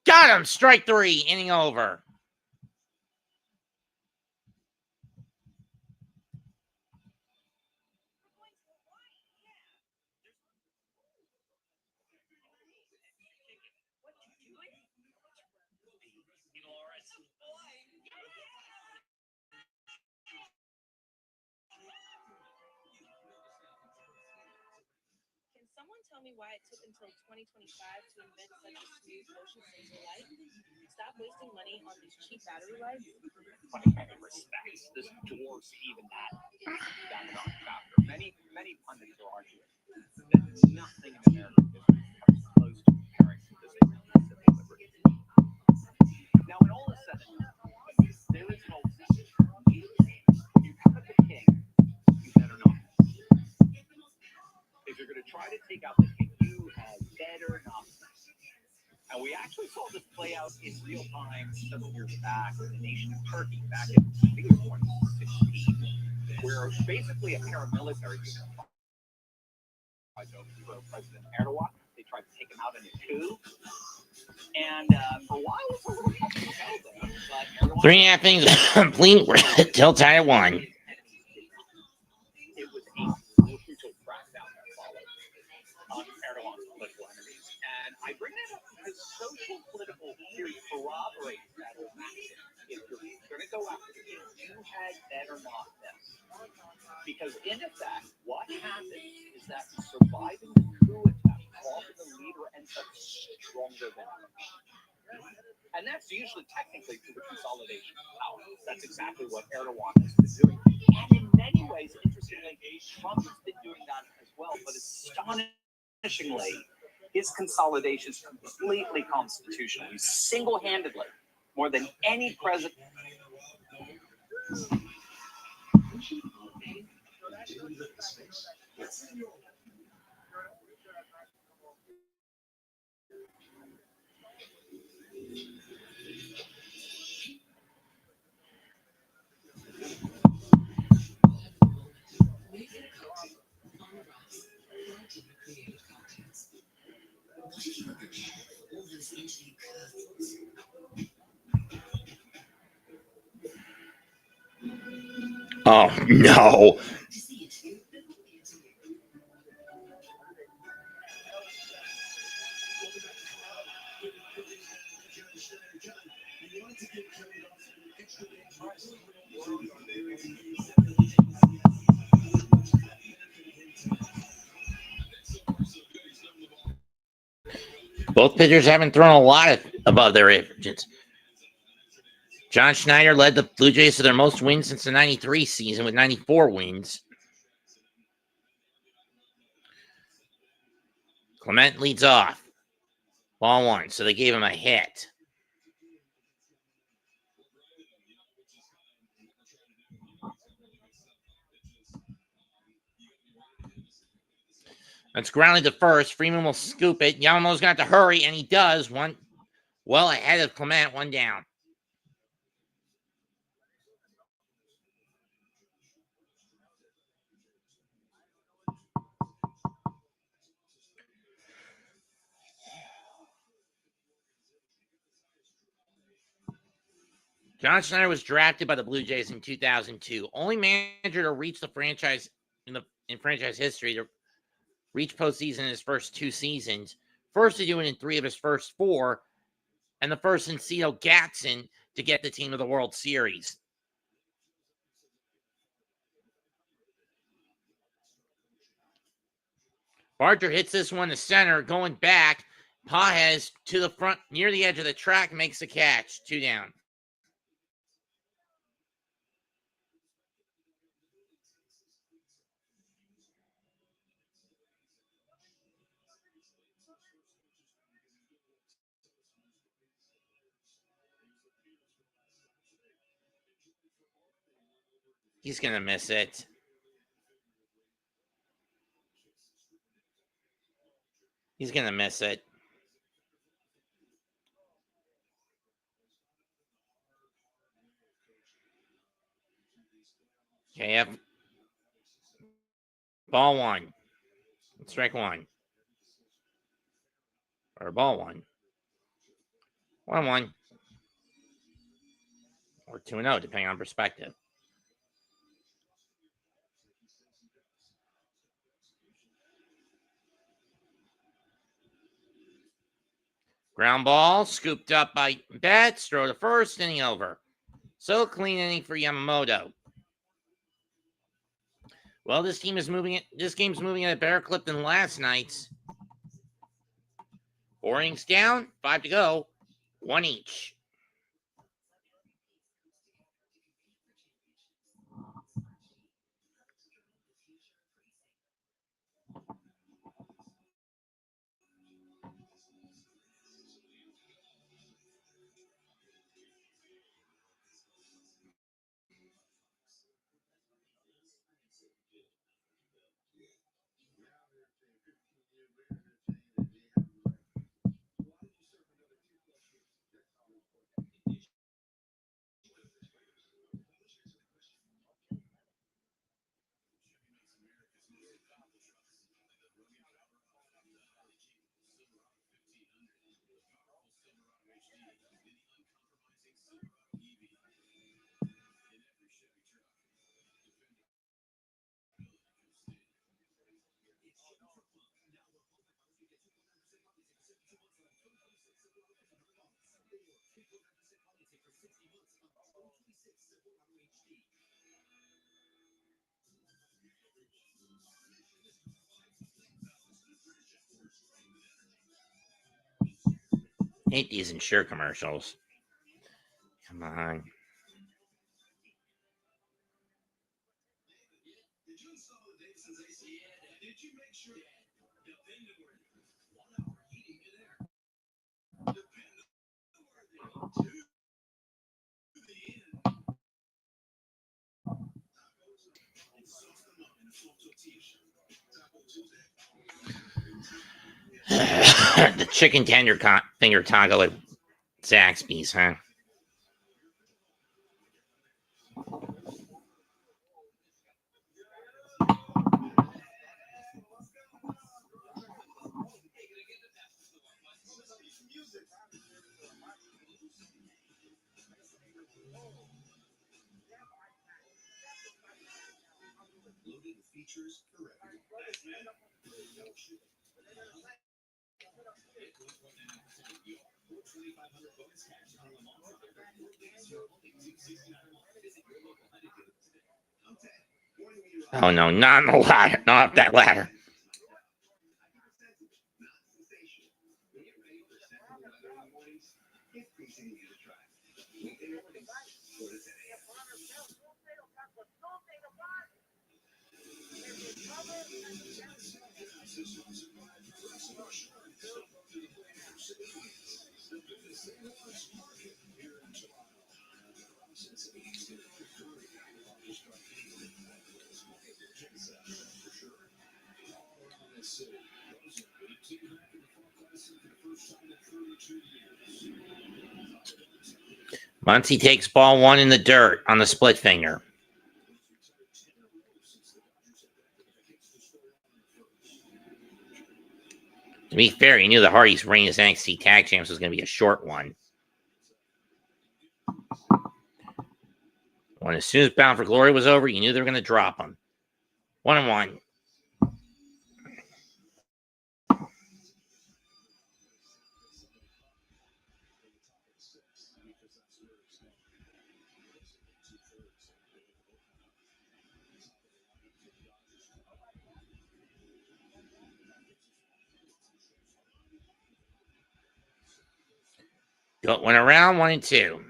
Got him. Strike 3. Inning over. Can someone tell me why it took until 2025 to invent such a smooth motion sensor light? Stop wasting money on these cheap battery lights. But in many respects, this dwarfs even that Babylon chapter. Many pundits are arguing that nothing in American history comes close to comparing to this massive liberty. Now, when all is said and done, there is an old saying: when you come at the king, you better not miss. If you're going to try to take out the king, you had better not miss. And we actually saw this play out in real time several years back with the nation of Turkey back in, I think it was 2016, where basically a paramilitary unit tried to overthrow President Erdogan. They tried to take him out in a coup. And for a while, it was a little tough to tell there. But Erdogan 3.5 innings complete. We're till tied at 1. It was a brutal crackdown that followed on Erdogan's political enemies. And I bring that up because social political theory corroborates that old maxim. If you're going to go after the king, you had better not miss. Because in effect, what happens is that surviving the coup attempt, often the leader ends up stronger than ever. And that's usually technically through the consolidation of power. That's exactly what Erdogan has been doing. And in many ways, interestingly, Trump has been doing that as well. But astonishingly, his consolidation is completely constitutional. He's single-handedly, more than any president. Oh, no. Both pitchers haven't thrown a lot above their averages. John Schneider led the Blue Jays to their most wins since the 93 season with 94 wins. Clement leads off. Ball one, so they gave him a hit. It's grounded to first. Freeman will scoop it. Yamamoto's got to hurry, and he does. One well ahead of Clement, one down. John Schneider was drafted by the Blue Jays in 2002. Only manager to reach the franchise in franchise history to reach postseason in his first two seasons. First to do it in 3 of his first 4, and the first in Cito Gatson to get the team to the World Series. Barger hits this one to center, going back. Pages to the front, near the edge of the track, makes the catch. 2 down. He's going to miss it. He's going to miss it. KF. Ball 1. Strike 1. Or ball 1. 1-1. Or 2-0, depending on perspective. Ground ball, scooped up by Betts, throw to first, inning over. So clean inning for Yamamoto. Well, this game's moving at a better clip than last night's. 4 innings down, 5 to go, 1 each. Hate these Insure commercials. Come on. The chicken tender finger taco at Zaxby's, huh? Oh no, not on the ladder, not up that ladder. Muncy takes ball one in the dirt on the split finger. To be fair, he knew the Hardys' reign as NXT Tag Champs was going to be a short one. When as soon as Bound for Glory was over, you knew they were going to drop him. 1-1. Went around 1 and 2.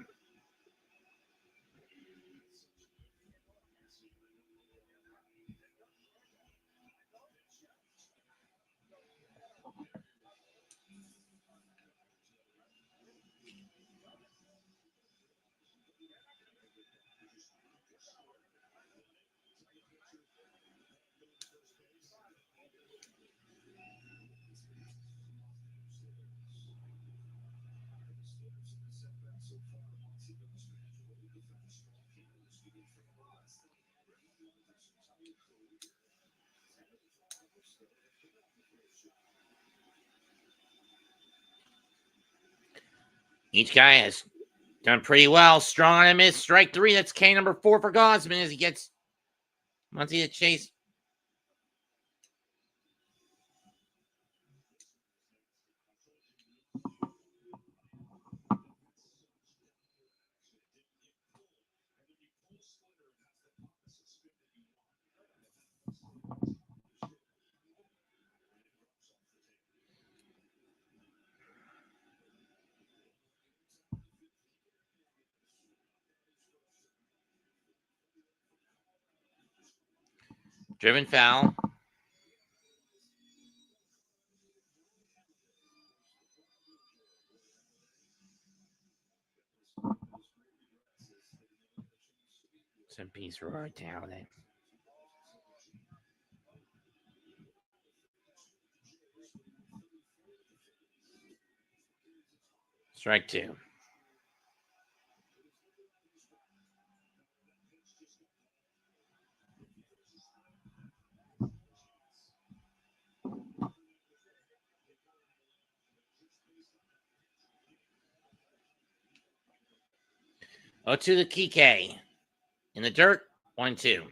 Each guy has done pretty well. Strong on a miss. Strike 3. That's K number 4 for Gosman as he gets Muncy to chase. Driven foul. Some piece right down there. Strike 2. Oh, to the Kike. In the dirt, 1-2.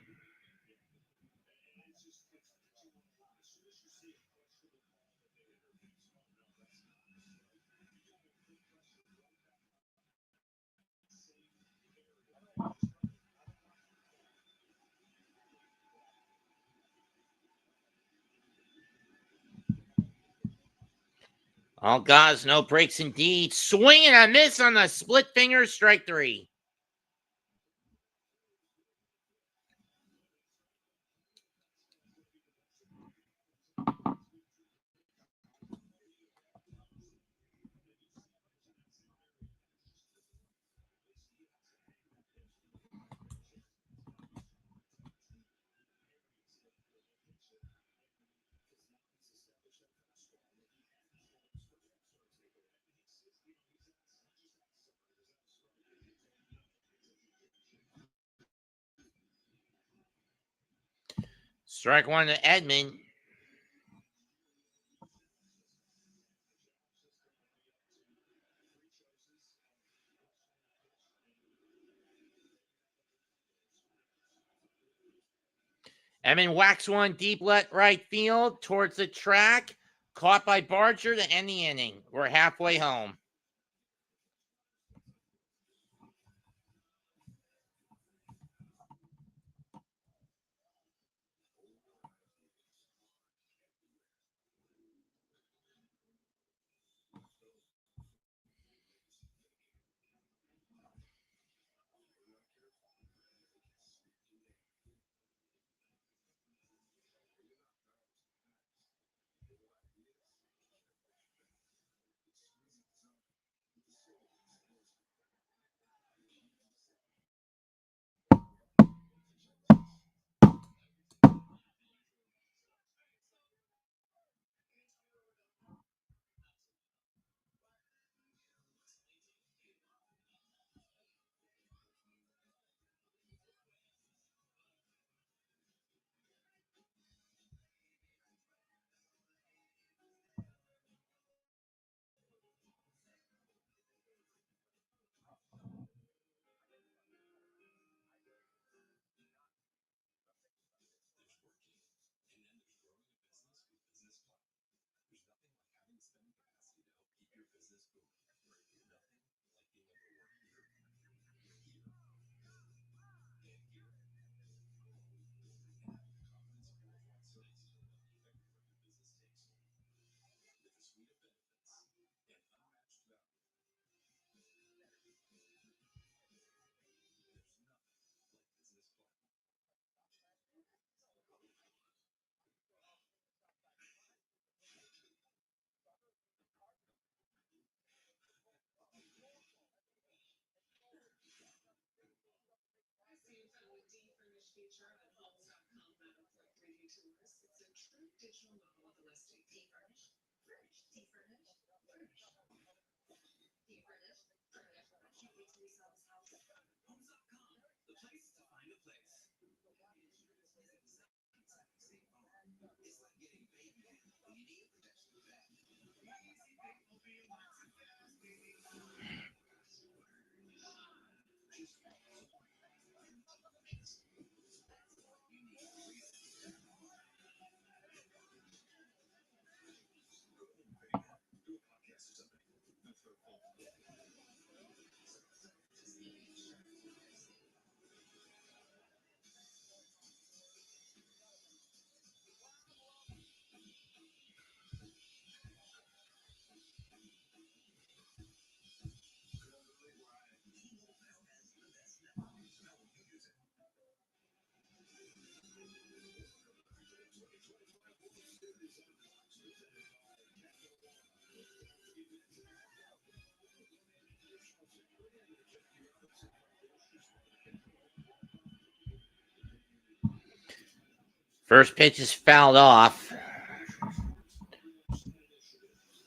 All guys, no breaks indeed. Swing and a miss on the split finger, strike 3. Strike 1 to Edmund. Edmund whacks one deep left right field towards the track. Caught by Barger to end the inning. We're halfway home. First pitch is fouled off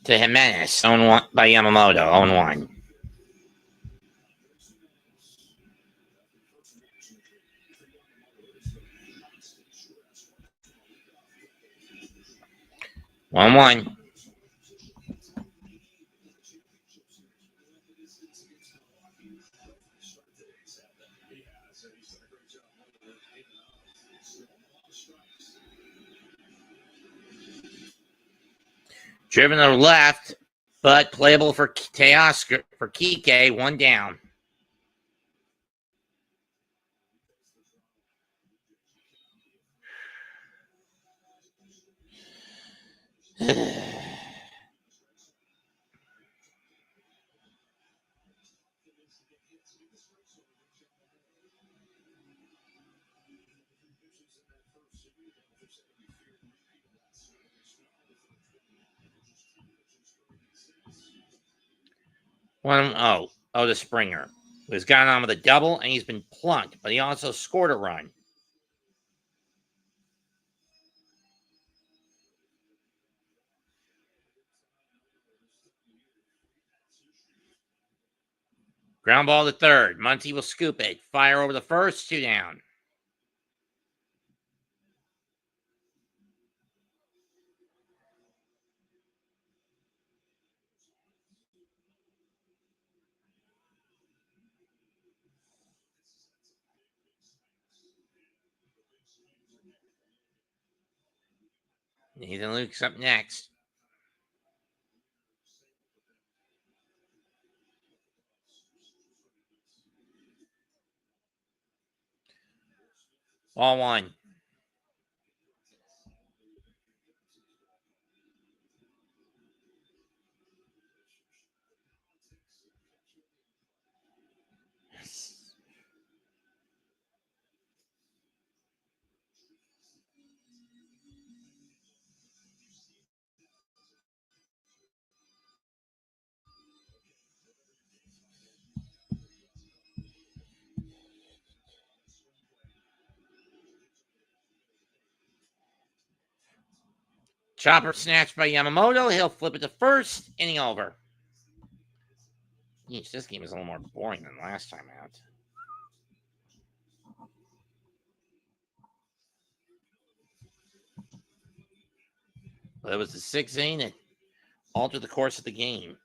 to Jimenez, 0-1 by Yamamoto, 0-1. One. Driven to the left, but playable for Teoscar for Kike, one down. The Springer, who's gotten on with a double, and he's been plunked, but he also scored a run. Ground ball to third. Muncy will scoop it. Fire over the first, 2 down. Nathan Luke's up next. Ball one. Chopper snatched by Yamamoto. He'll flip it to first. Inning over. Yeesh, this game is a little more boring than last time out. But it was the 6th inning that altered the course of the game.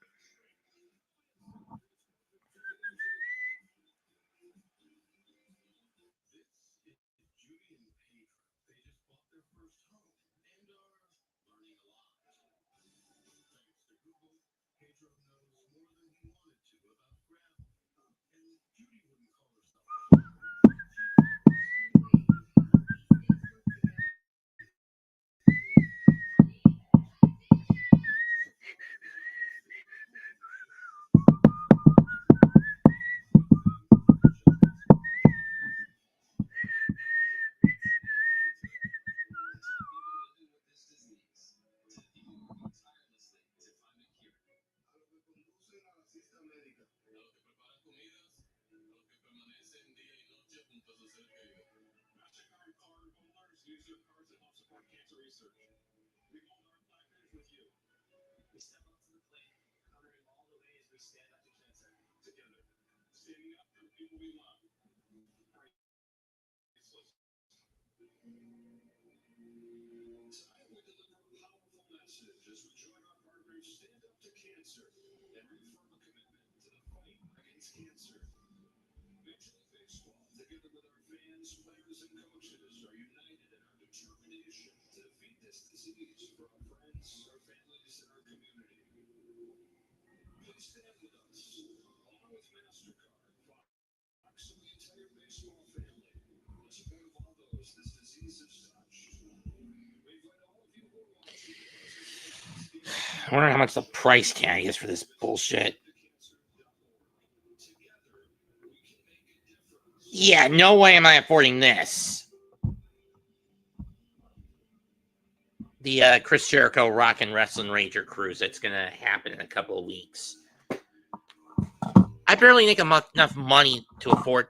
I wonder how much the price tag is for this bullshit. Yeah, no way am I affording this. The Chris Jericho Rock and Wrestling Ranger cruise that's going to happen in a couple of weeks. I barely make enough money to afford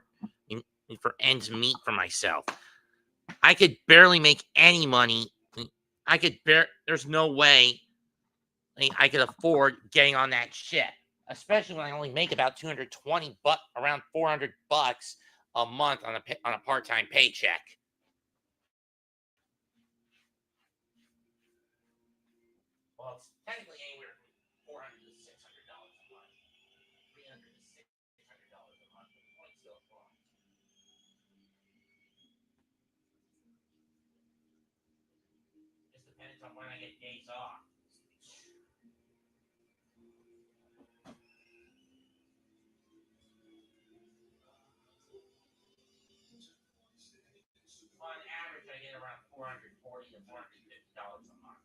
for ends meet for myself. I could barely make any money. There's no way I could afford getting on that ship, especially when I only make about $220, around $400 a month on a part-time paycheck. Well, it's technically anywhere from $400 to $600 a month, $300 to $600 a month. The point's still wrong. Just depends on when I get days off. On average, I get around $440 to $450 a month.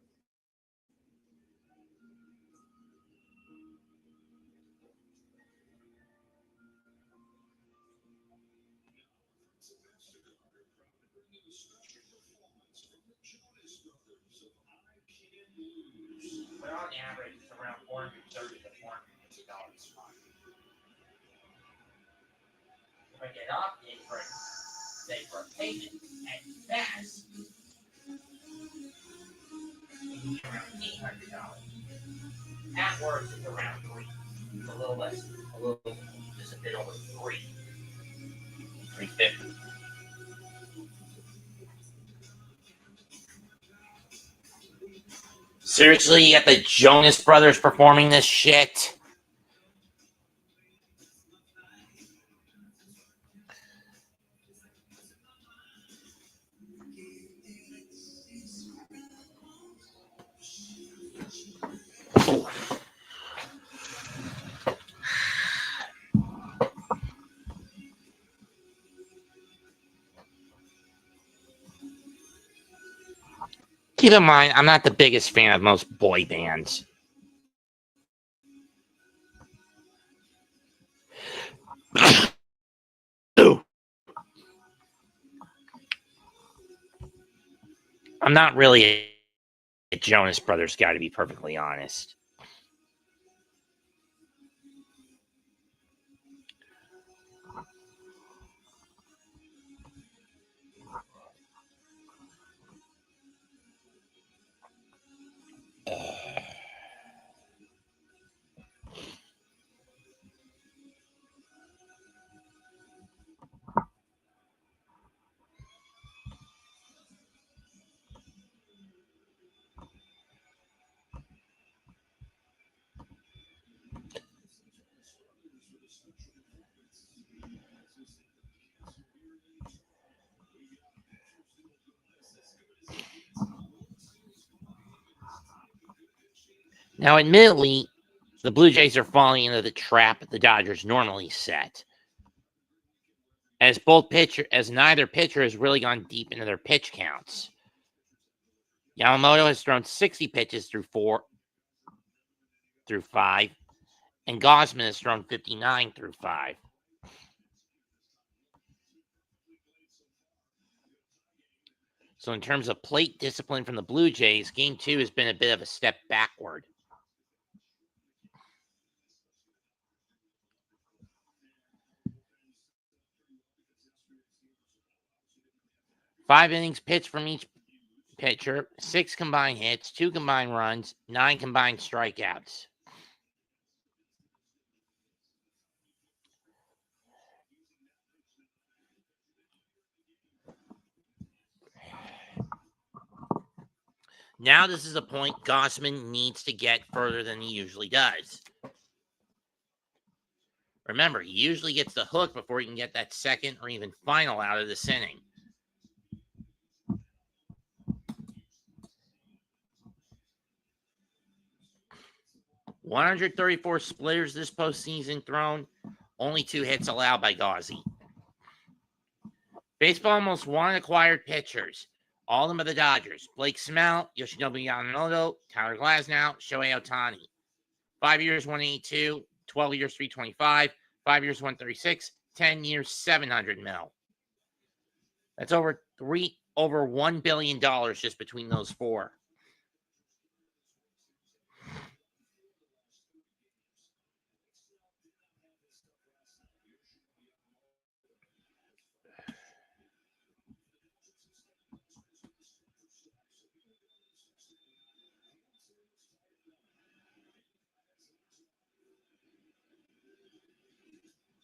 But on average, it's around $430 to $450 a month. If I get off days for a payment, at best, around $800. At worst, it's around $3. It's a little less, just a bit over $3. $350. Seriously, you got the Jonas Brothers performing this shit? Keep in mind, I'm not the biggest fan of most boy bands. I'm not really a Jonas Brothers guy, to be perfectly honest. Now, admittedly, the Blue Jays are falling into the trap the Dodgers normally set. As neither pitcher has really gone deep into their pitch counts. Yamamoto has thrown 60 pitches through 5, and Gausman has thrown 59 through 5. So in terms of plate discipline from the Blue Jays, Game 2 has been a bit of a step backward. Five innings pitched from each pitcher, 6 combined hits, 2 combined runs, 9 combined strikeouts. Now this is a point Gausman needs to get further than he usually does. Remember, he usually gets the hook before he can get that second or even final out of this inning. .134 splitters this postseason thrown, only 2 hits allowed by Gauzy. Baseball almost won acquired pitchers. All of them are the Dodgers. Blake Snell, Yoshinobu Yamamoto, Tyler Glasnow, Shohei Ohtani. 5 years, 182, 12 years, 325, 5 years, 136, 10 years, 700 mil. That's over $1 billion just between those 4.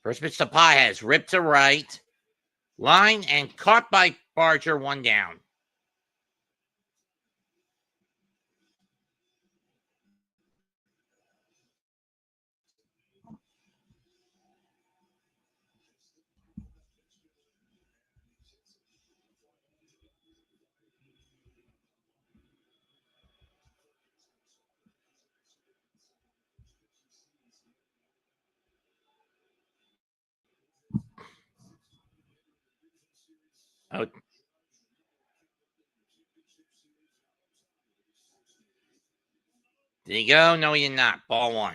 First pitch to Paez, ripped to right, line, and caught by Barger, 1 down. Oh. Did he go? No, he did not. Ball 1.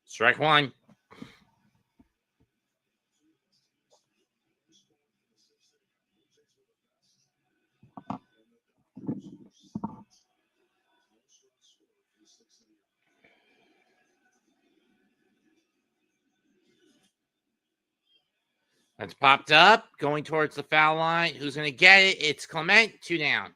Strike 1. That's popped up, going towards the foul line. Who's going to get it? It's Clement, 2 down.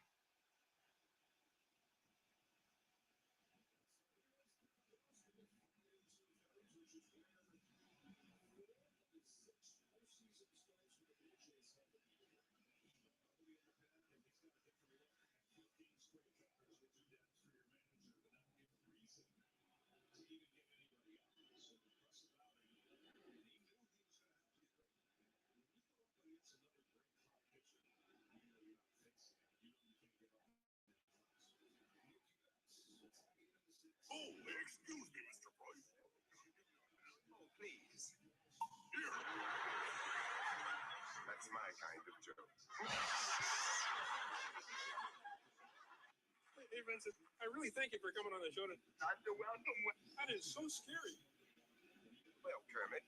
Hey, Vincent, I really thank you for coming on the show. You're welcome. That is so scary. Well, Kermit.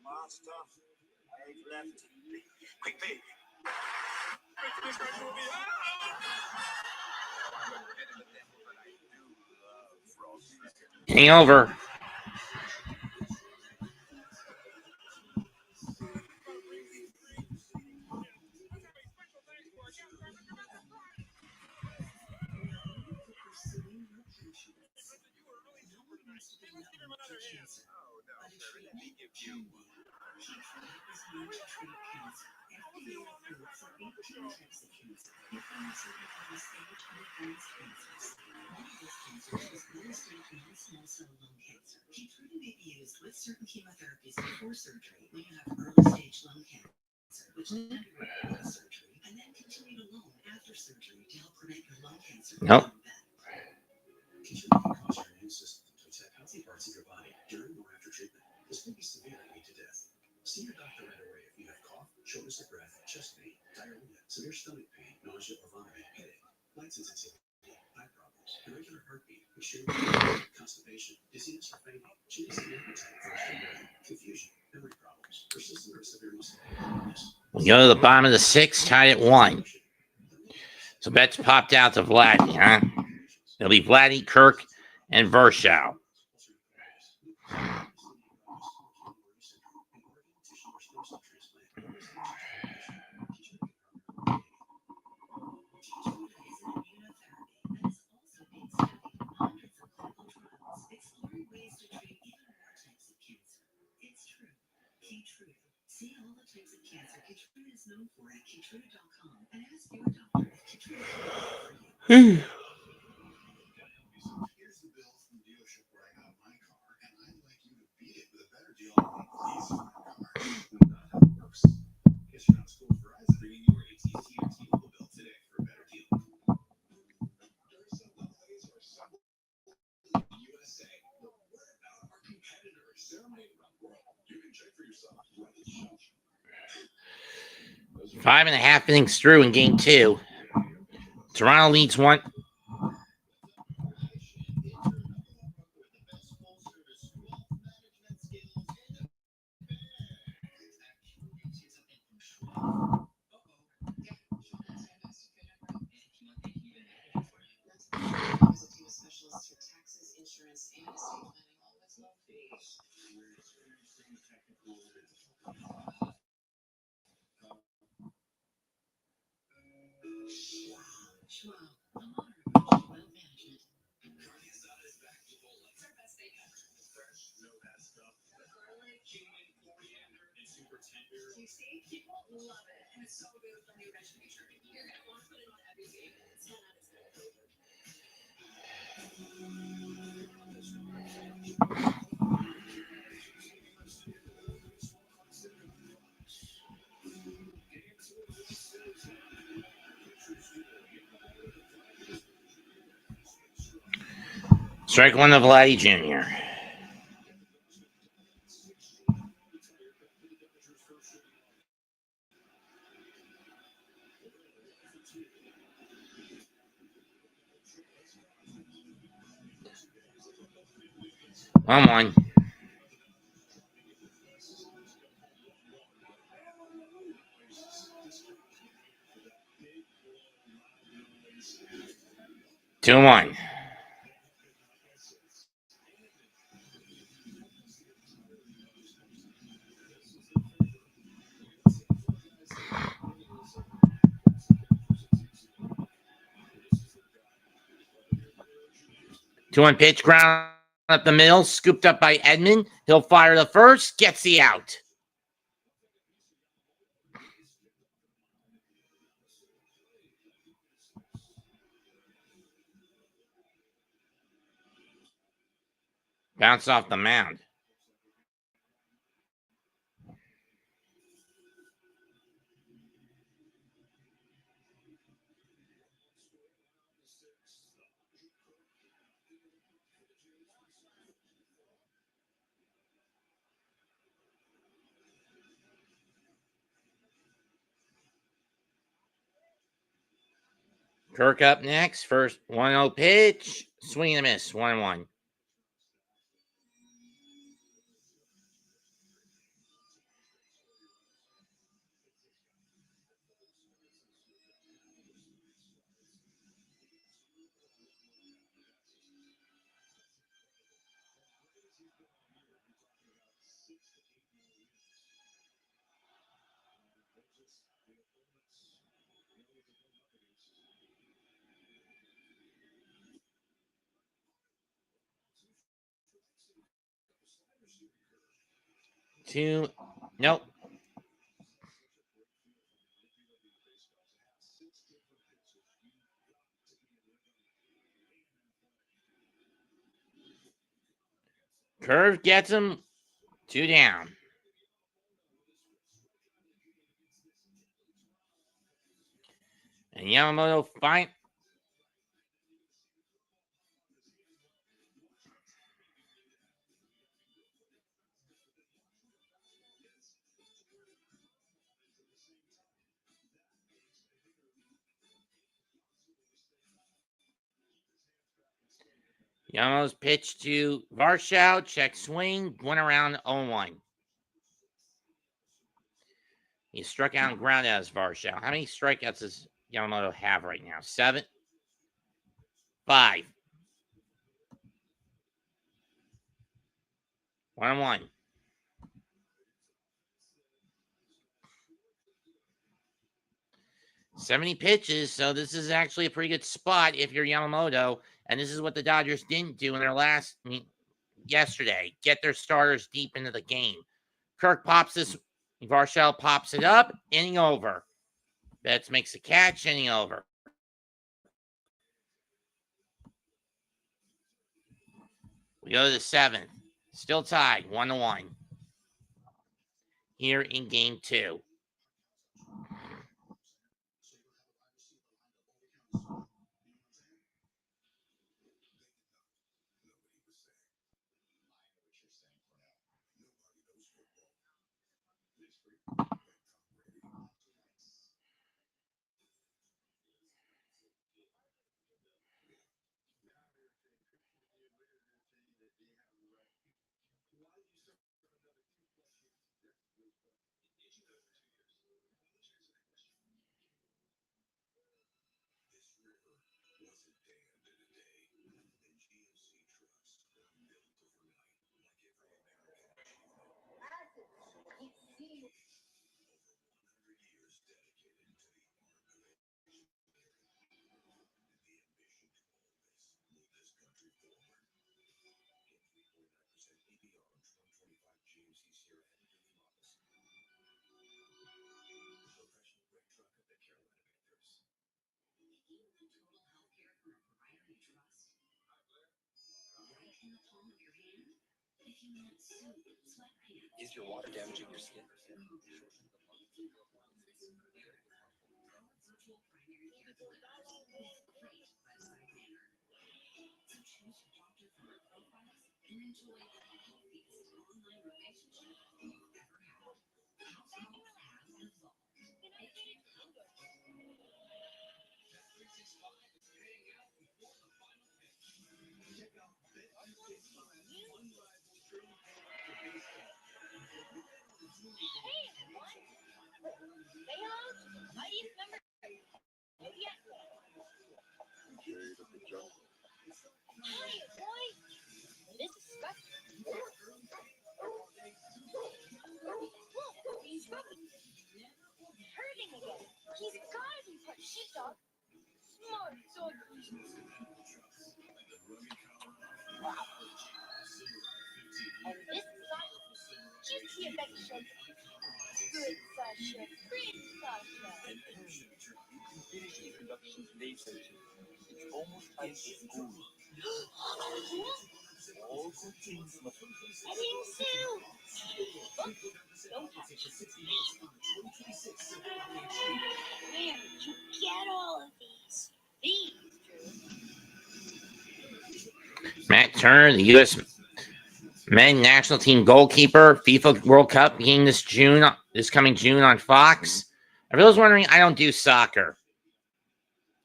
Master, I've left. Quick, baby. This guy's movie. Inning over. Keytruda may be used with certain chemotherapies before surgery when you have early-stage lung cancer, which can require surgery, and then continue alone after surgery to help prevent your lung cancer from Nope. coming back. Keytruda can cause your immune system to attack healthy parts of your body during or after treatment. This may be severe and lead to death. See your doctor right away if you have cough, shortness of breath, chest pain, diarrhea, severe stomach pain, nausea or vomiting, headache, light sensitivity, eye problems, irregular heartbeat, extreme pain, constipation, dizziness or fainting, changes in appetite, thirst or urine, confusion, memory problems, persistent or severe muscle pain. We go to the bottom of the sixth, tied at 1. So bets popped out to Vladdy, huh? It'll be Vladdy, Kirk, and Vershow. Exploring ways to treat even more types of cancer. It's true. Keytruda. See all the types of cancer Keytruda is known for at Keytruda.com and ask your doctor if Keytruda can work for you. Here's the bill from the dealership where I got my car, and I'd like you to beat it with a better deal on these car. Not how it works. Guess you're not school for Verizon. Bringing your AT&T or T-Mobile bill today for a better deal. USA. But what about our competitors? They're made around the world. You can check for yourself. Run the show. 5.5 innings through in game 2. Toronto leads 1. You see, people love it, and it's so good for new vegetarian. You're gonna want to put it on everything. It's 10 out of 10. Strike 1 of Vladdy Jr. Come on. Two and 1. Two on pitch, ground up the middle, scooped up by Edman. He'll fire the first, gets the out. Bounce off the mound. Kirk up next. First 1-0 pitch. Swing and a miss. 1-1. Two. Nope. Curve gets him. 2 down. And Yamamoto fight. Yamamoto's pitch to Varsho. Check swing. Went around 0-1. He struck out and ground out as Varsho. How many strikeouts does Yamamoto have right now? 7? 5. 1-1. 70 pitches, so this is actually a pretty good spot if you're Yamamoto. And this is what the Dodgers didn't do in their yesterday. Get their starters deep into the game. Kirk pops this. Varsho pops it up. Inning over. Betts makes a catch. Inning over. We go to the 7th. Still tied. 1-1. Here in game 2. Is your water damaging your skin? Matt Turner, the U.S. men national team goalkeeper, FIFA World Cup beginning this coming June on Fox. And for those wondering, I don't do soccer.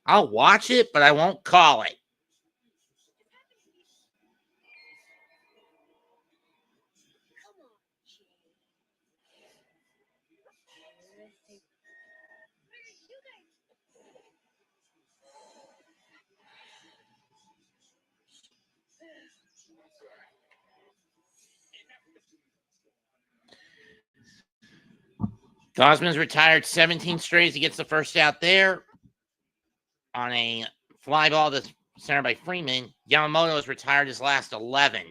I'll watch it, but I won't call it. Come on, Gene. You guys. Gosman's retired 17 straight. He gets the first out there on a fly ball that's centered by Freeman. Yamamoto has retired his last 11.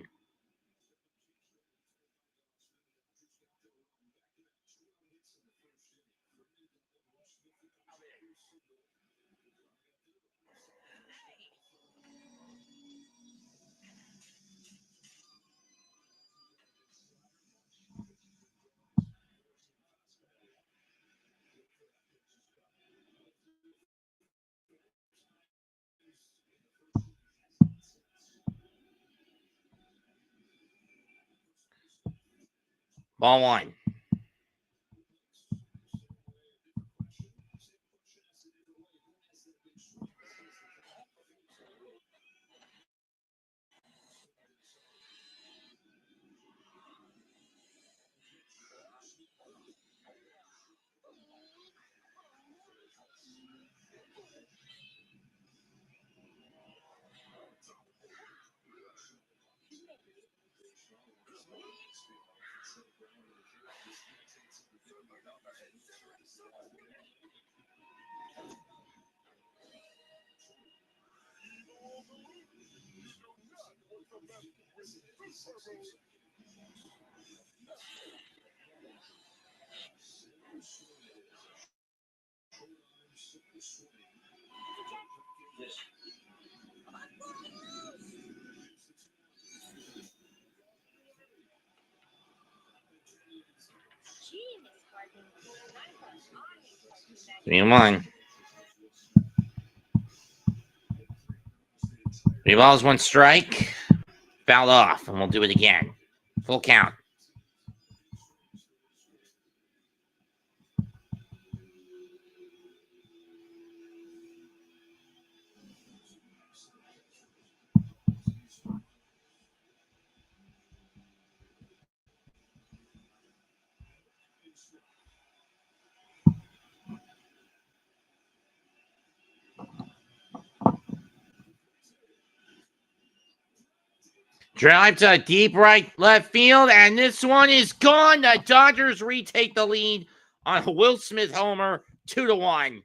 Ball one. Gene is barking. I thought I was barking that 3-1. 3 balls, 1 strike. Fouled off, and we'll do it again. Full count. Drive to deep right left field, and this one is gone. The Dodgers retake the lead on a Will Smith homer, 2-1.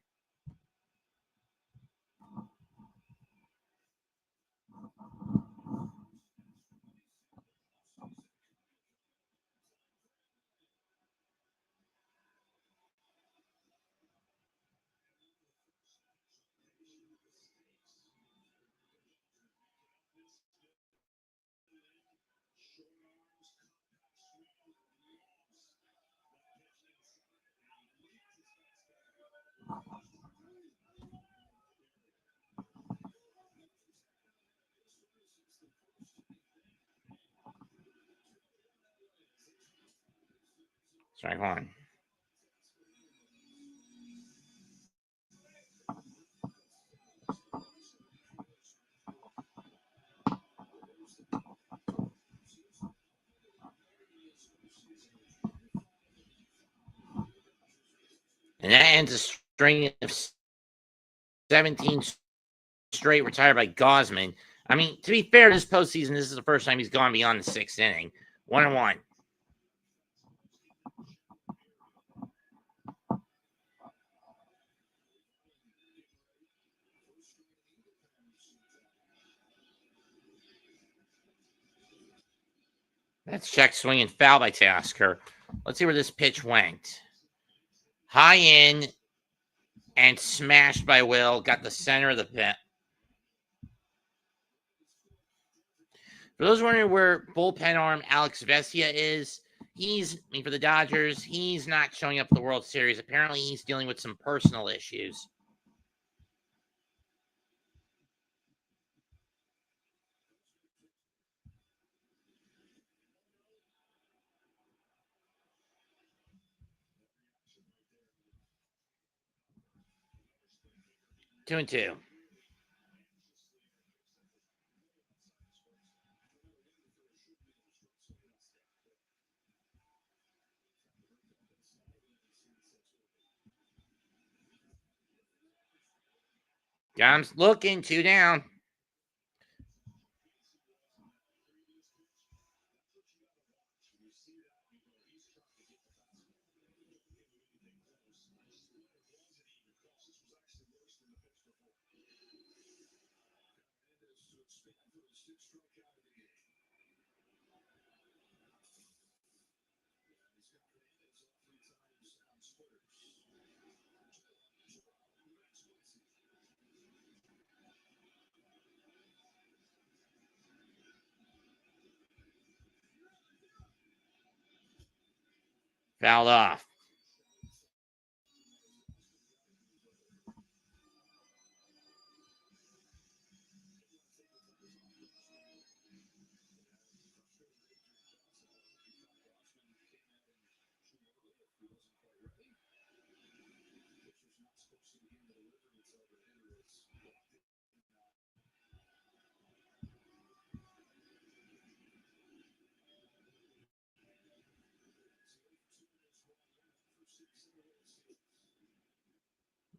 Strike one. And that ends a string of 17 straight retired by Gosman. I mean, to be fair, this postseason, this is the first time he's gone beyond the 6th inning. 1-1. That's check swing and foul by Tasker. Let's see where this pitch went. High in and smashed by Will. Got the center of the pit. For those wondering where bullpen arm Alex Vesia is, for the Dodgers, he's not showing up at the World Series. Apparently, he's dealing with some personal issues. 2-2. Dom's looking, 2 down. Fouled off.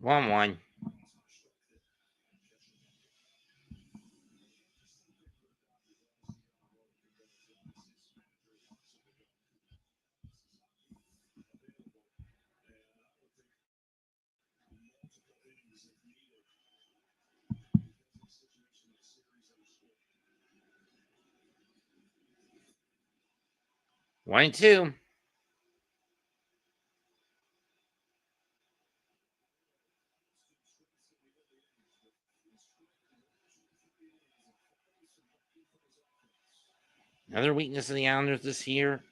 One. 1-2. Another weakness of the Islanders this year.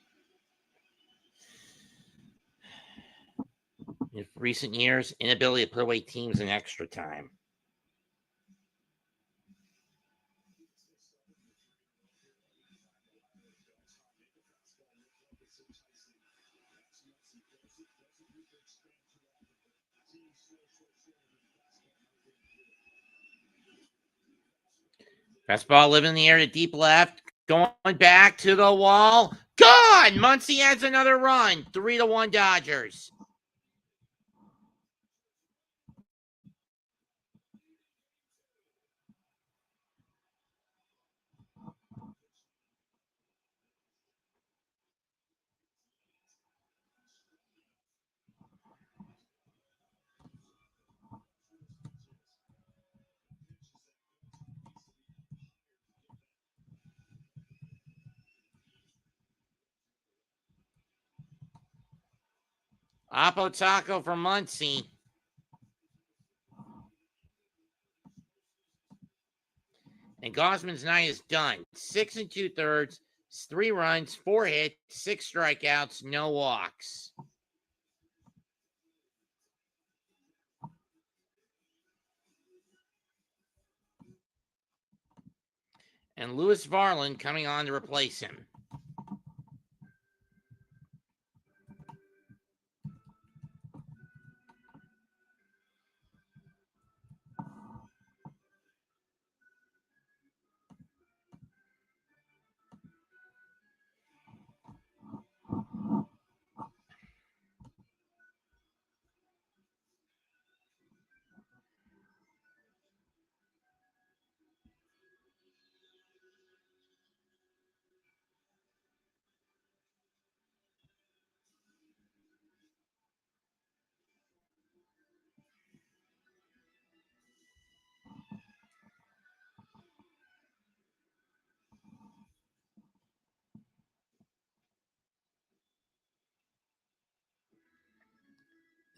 In recent years, inability to put away teams in extra time. Fastball living in the air to deep left. Going back to the wall. Gone! Muncy has another run. 3-1 Dodgers. Oppo Taco for Muncy. And Gosman's night is done. 6 2/3, 3 runs, 4 hits, 6 strikeouts, no walks. And Lewis Varland coming on to replace him.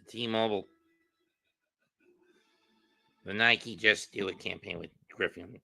T-Mobile. The Nike Just Do It campaign with Griffin.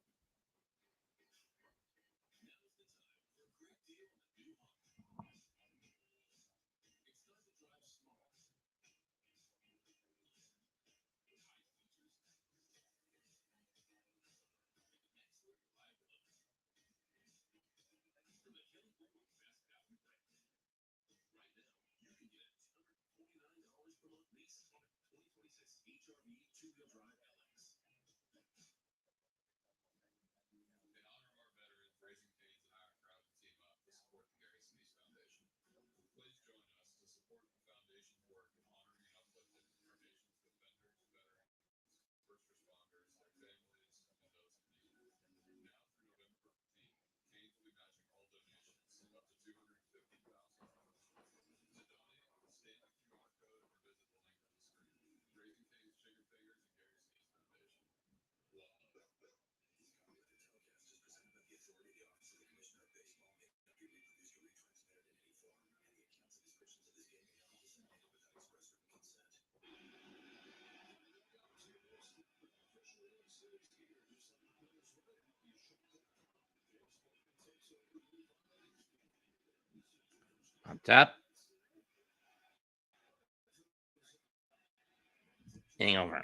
On top. Inning over.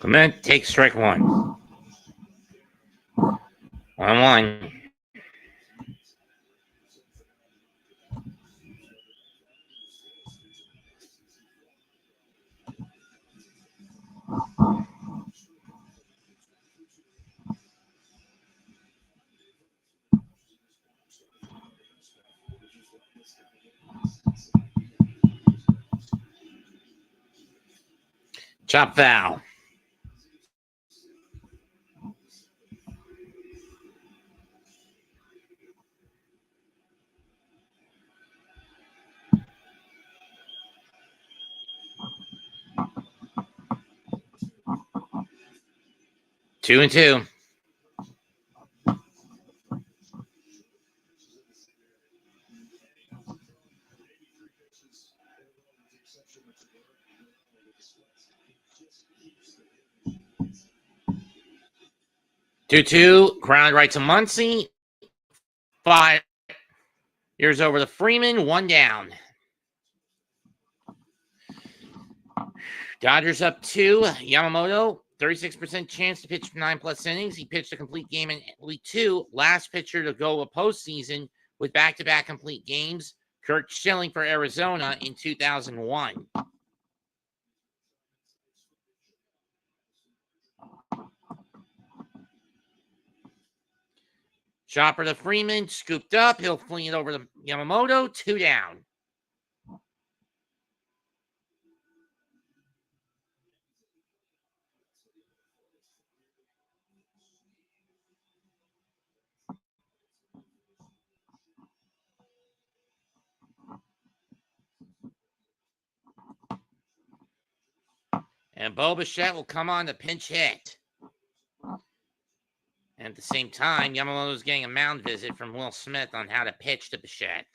Clement takes strike one. 1-1. Chop foul. Two and two. Two. Ground right to Muncy. 5. Here's over to Freeman. 1 down. Dodgers up 2. Yamamoto, 36% chance to pitch 9+ innings. He pitched a complete game in week 2. Last pitcher to go a postseason with back-to-back complete games. Kurt Schilling for Arizona in 2001. Chopper to Freeman, scooped up. He'll fling it over to Yamamoto. 2 down. And Bo Bichette will come on to pinch hit. And at the same time, Yamamoto's getting a mound visit from Will Smith on how to pitch to Bichette.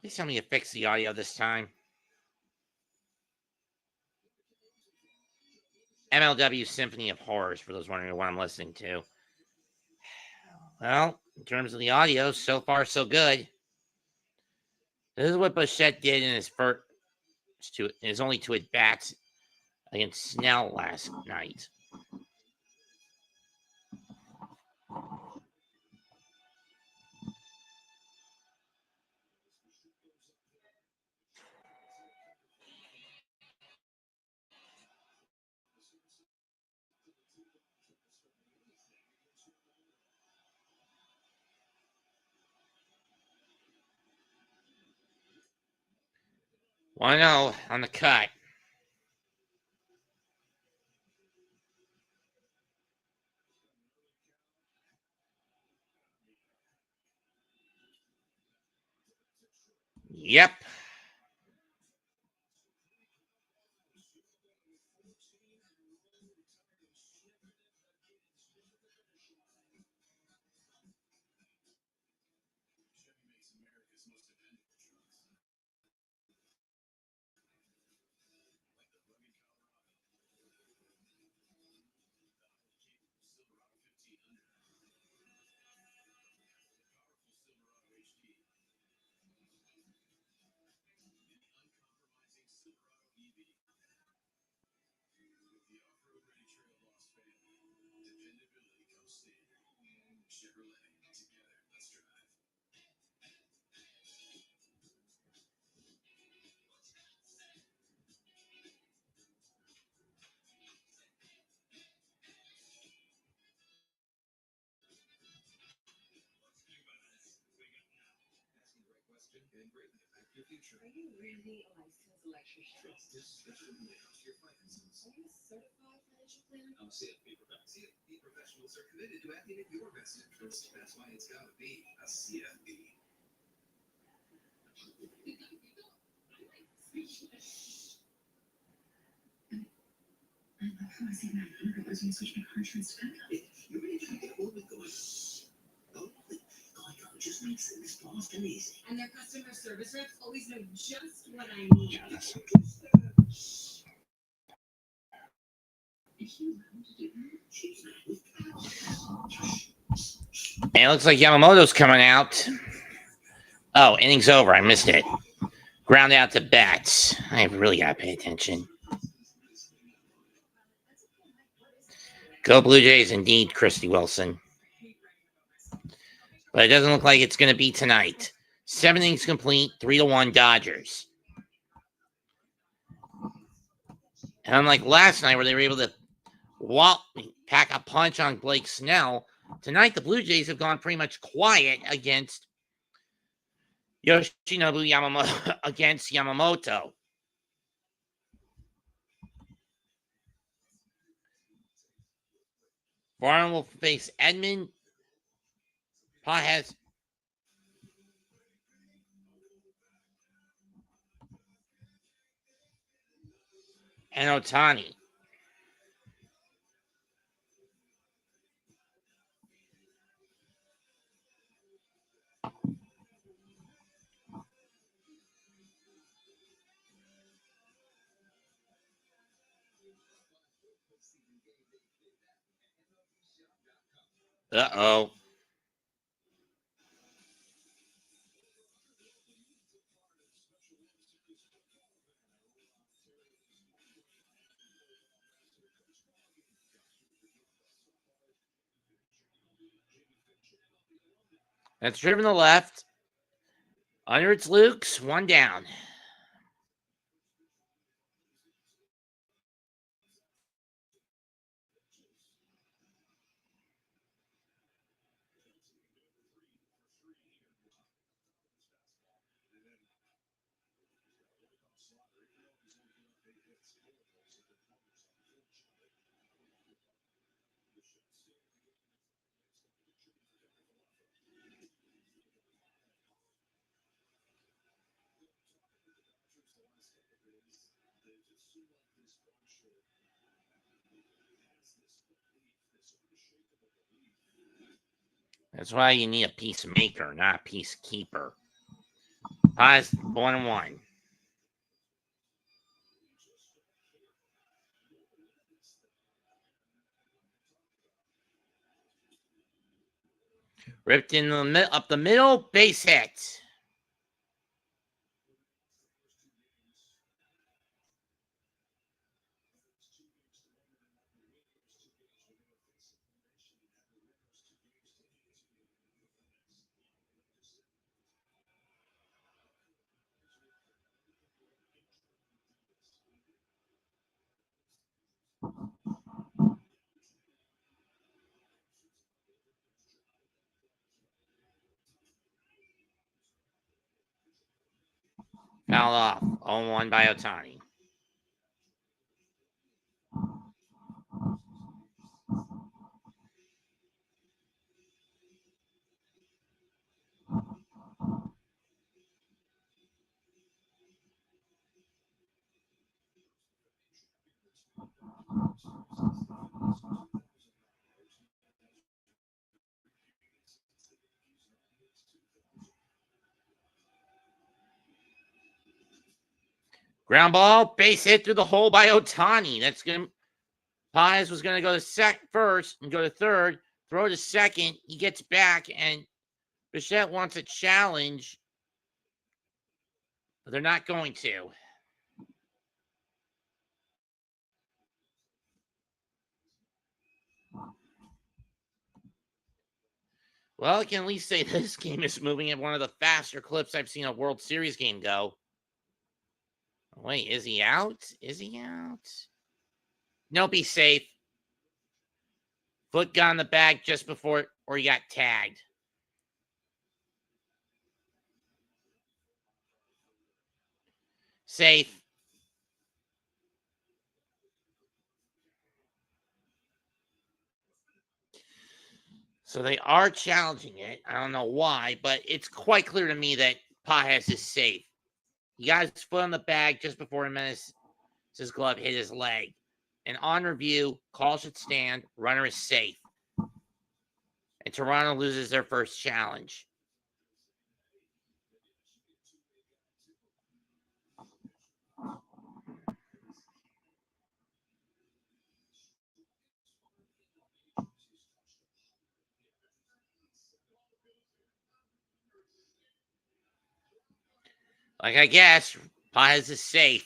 Please tell me you fix the audio this time. MLW Symphony of Horrors, for those wondering what I'm listening to. Well, in terms of the audio, so far so good. This is what Bichette did in his first, his only 2 at-bats against Snell last night. Want to know on the cut. Yep. Are you really a licensed electrician? Are you a certified financial planner? I'm CFP professionals are committed to acting in your best interest. That's why it's got to be a CFP. I love how I see that hunger was when you switch my car insurance to Petco. You're ready to get a little bit going. Oh, Geico just makes things fast and easy. And their customer service reps always know just what I need. Is she allowed to do that? She's not with And it looks like Yamamoto's coming out. Oh, inning's over. I missed it. Ground out to bats. I really got to pay attention. Go Blue Jays indeed, Christy Wilson. But it doesn't look like it's going to be tonight. 7 innings complete, 3-1 Dodgers. And unlike last night where they were able to pack a punch on Blake Snell, tonight the Blue Jays have gone pretty much quiet against Yoshinobu Yamamoto. Varner will face Edmund Pages and Otani. Uh-oh. That's driven to left. Under its Luke's, 1 down. That's why you need a peacemaker, not a peacekeeper. Paz 1-1. Ripped in the up the middle, base hit. Foul off. 0-1 by Ohtani. Ground ball, base hit through the hole by Ohtani. That's gonna. Paz was gonna go to first and go to third, throw to second. He gets back, and Bichette wants a challenge, but they're not going to. Well, I can at least say this game is moving at one of the faster clips I've seen a World Series game go. Wait, is he out? Is he out? Nope, he's safe. Foot got in the bag just before, or he got tagged. Safe. So they are challenging it. I don't know why, but it's quite clear to me that Pajes is safe. He got his foot on the bag just before Jimenez's glove hit his leg. And on review, call should stand. Runner is safe. And Toronto loses their first challenge. Like I guess, Pajes is safe.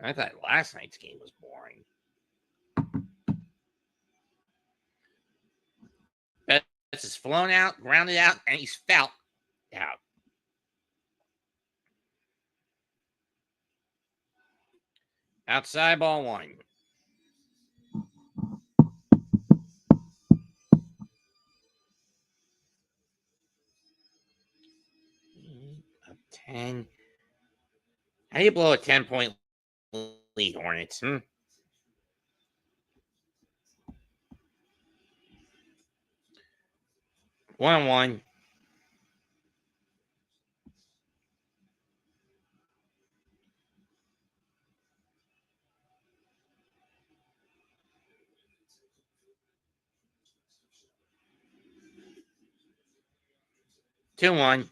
I thought last night's game was boring. Betts is flown out, grounded out, and he's fouled out. Outside ball 1. Up 10. How do you blow a 10-point lead, Hornets? 1-1. Two one.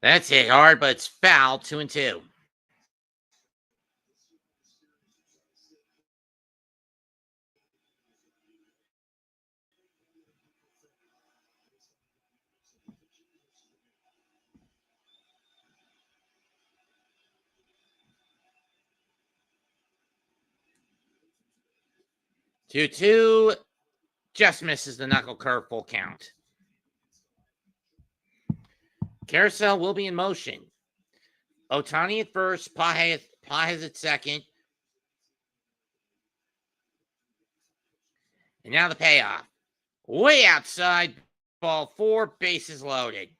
That's hit hard, but it's foul. 2-2. 2-2. Just misses the knuckle curve, full count. Carousel will be in motion. Otani at first, Pages at second. And now the payoff. Way outside, ball 4, bases loaded.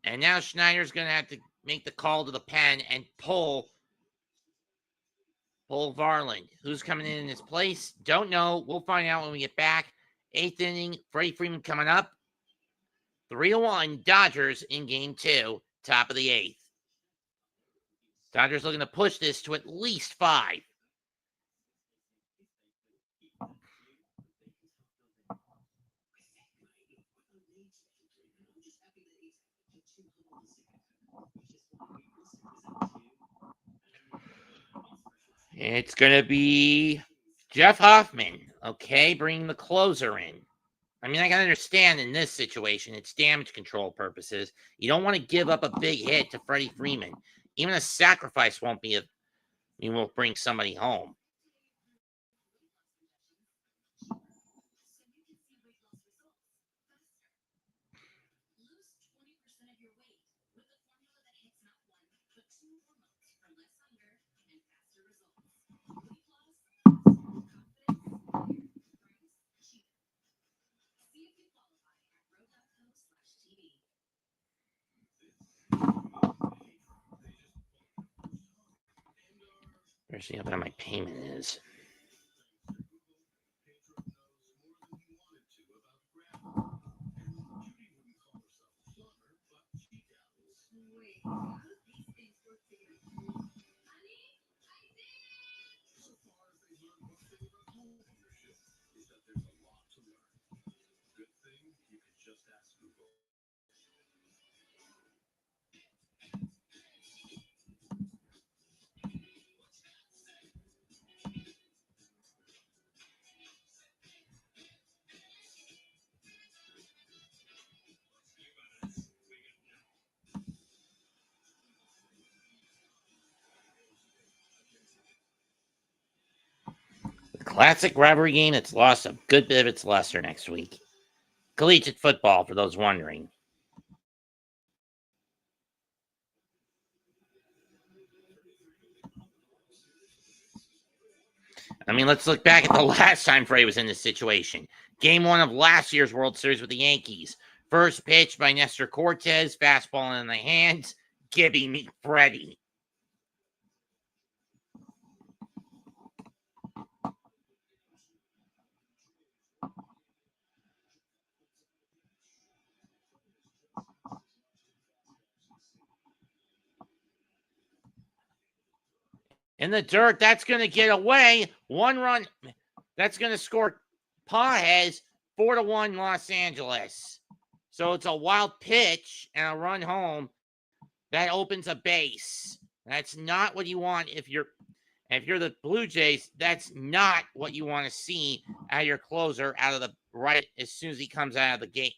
And now Schneider's going to have to make the call to the pen and pull Varland. Who's coming in his place? Don't know. We'll find out when we get back. 8th inning, Freddie Freeman coming up. 3-1, Dodgers in game 2, top of the 8th. Dodgers looking to push this to at least 5. It's going to be Jeff Hoffman, okay, bringing the closer in. I mean, I can understand in this situation, it's damage control purposes. You don't want to give up a big hit to Freddie Freeman. Even a sacrifice won't bring somebody home. Better see how my payment is. Classic rivalry game that's lost a good bit of its luster next week. Collegiate football, for those wondering. I mean, let's look back at the last time Freddie was in this situation. Game 1 of last year's World Series with the Yankees. First pitch by Nestor Cortez, fastball in the hands. Gibby meet Freddie. In the dirt, that's going to get away. 1 run. That's going to score Pages 4-1 Los Angeles. So it's a wild pitch and a run home. That opens a base. That's not what you want if you're the Blue Jays. That's not what you want to see out of your closer out of the right as soon as he comes out of the gate.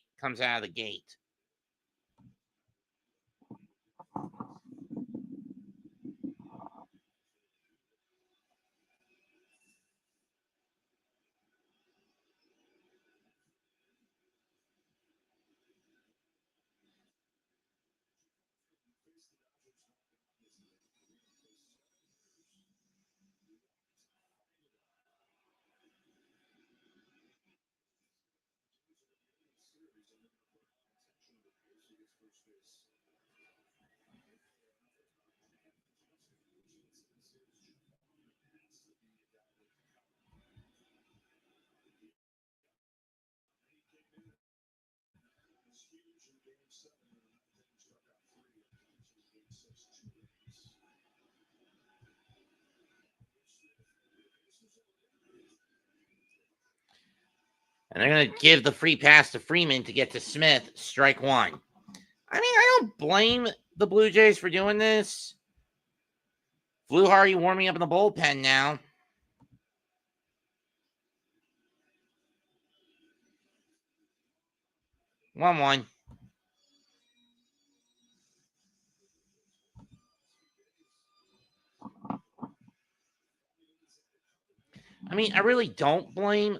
And they're going to give the free pass to Freeman to get to Smith. Strike 1. I mean, I don't blame the Blue Jays for doing this. Fluharty warming up in the bullpen now. 1-1. I mean, I really don't blame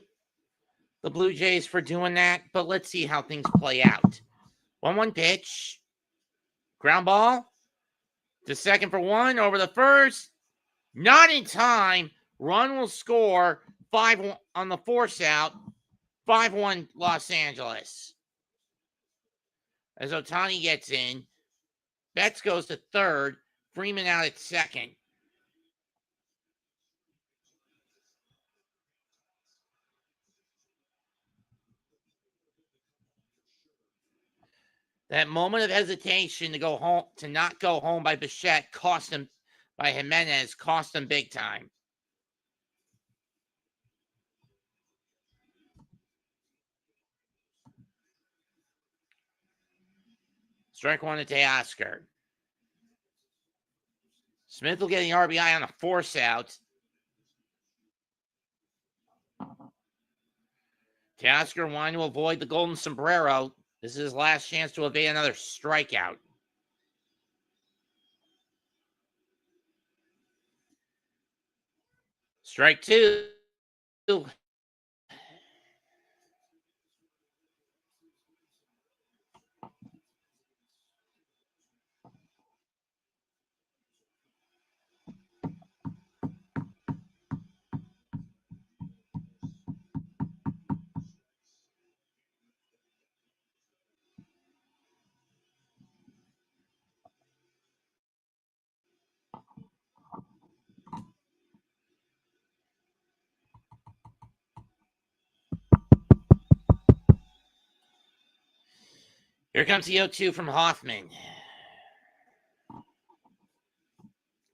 the Blue Jays for doing that, but let's see how things play out. 1-1 pitch. Ground ball. To second for one. Over the first. Not in time. Run will score. 5-1 on the force out. 5-1 Los Angeles. As Ohtani gets in. Betts goes to third. Freeman out at second. That moment of hesitation to go home, to not go home by Bichette cost him, by Jimenez, cost him big time. Strike one to Teoscar. Smith will get the RBI on a force out. Teoscar wanting to avoid the golden sombrero. This is his last chance to evade another strikeout. Strike two. Here comes the 0-2 from Hoffman.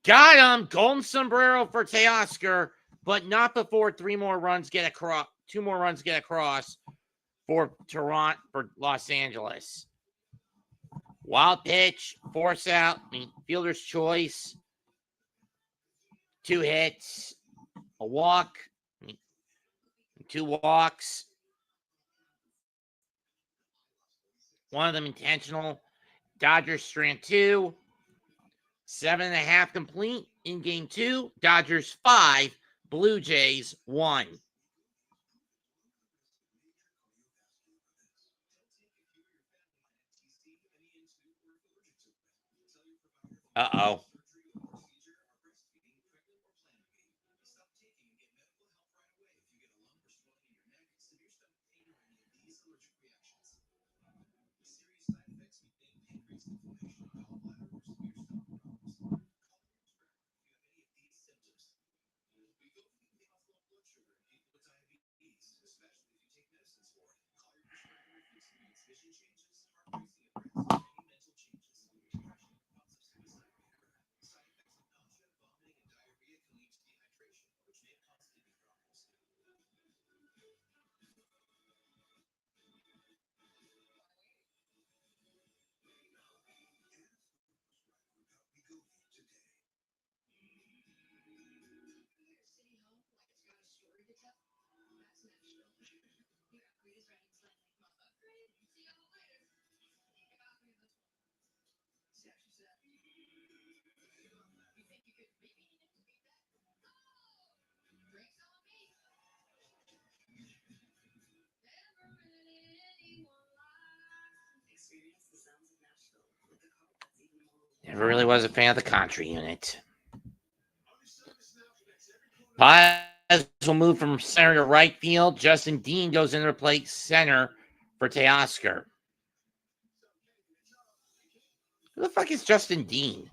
Got him. Golden sombrero for Teoscar, but not before two more runs get across for Toronto, for Los Angeles. Wild pitch, force out, fielder's choice. 2 hits, a walk, 2 walks. One of them intentional. Dodgers strand 2. 7.5 complete in game 2. Dodgers 5, Blue Jays 1. Uh-oh. Never really was a fan of the Contra unit. Paz will move from center to right field. Justin Dean goes in to replace center for Teoscar. Who the fuck is Justin Dean?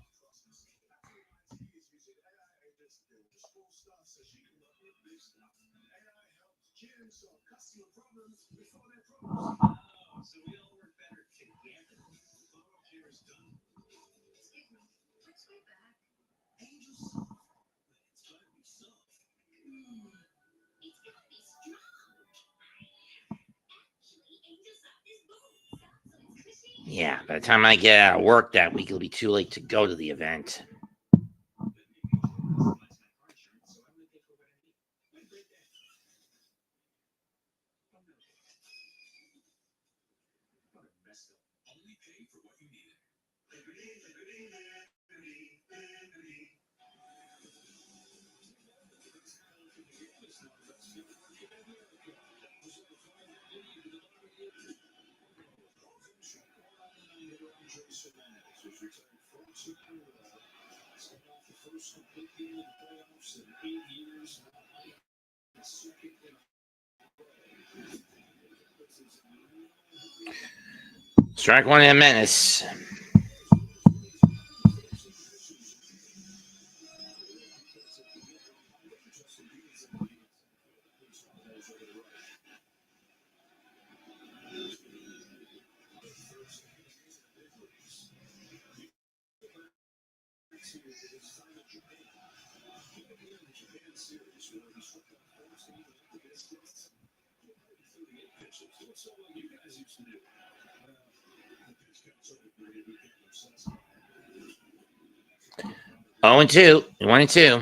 Yeah, by the time I get out of work that week, it'll be too late to go to the event. Strike one in a menace. Oh and 2. 1 and 2.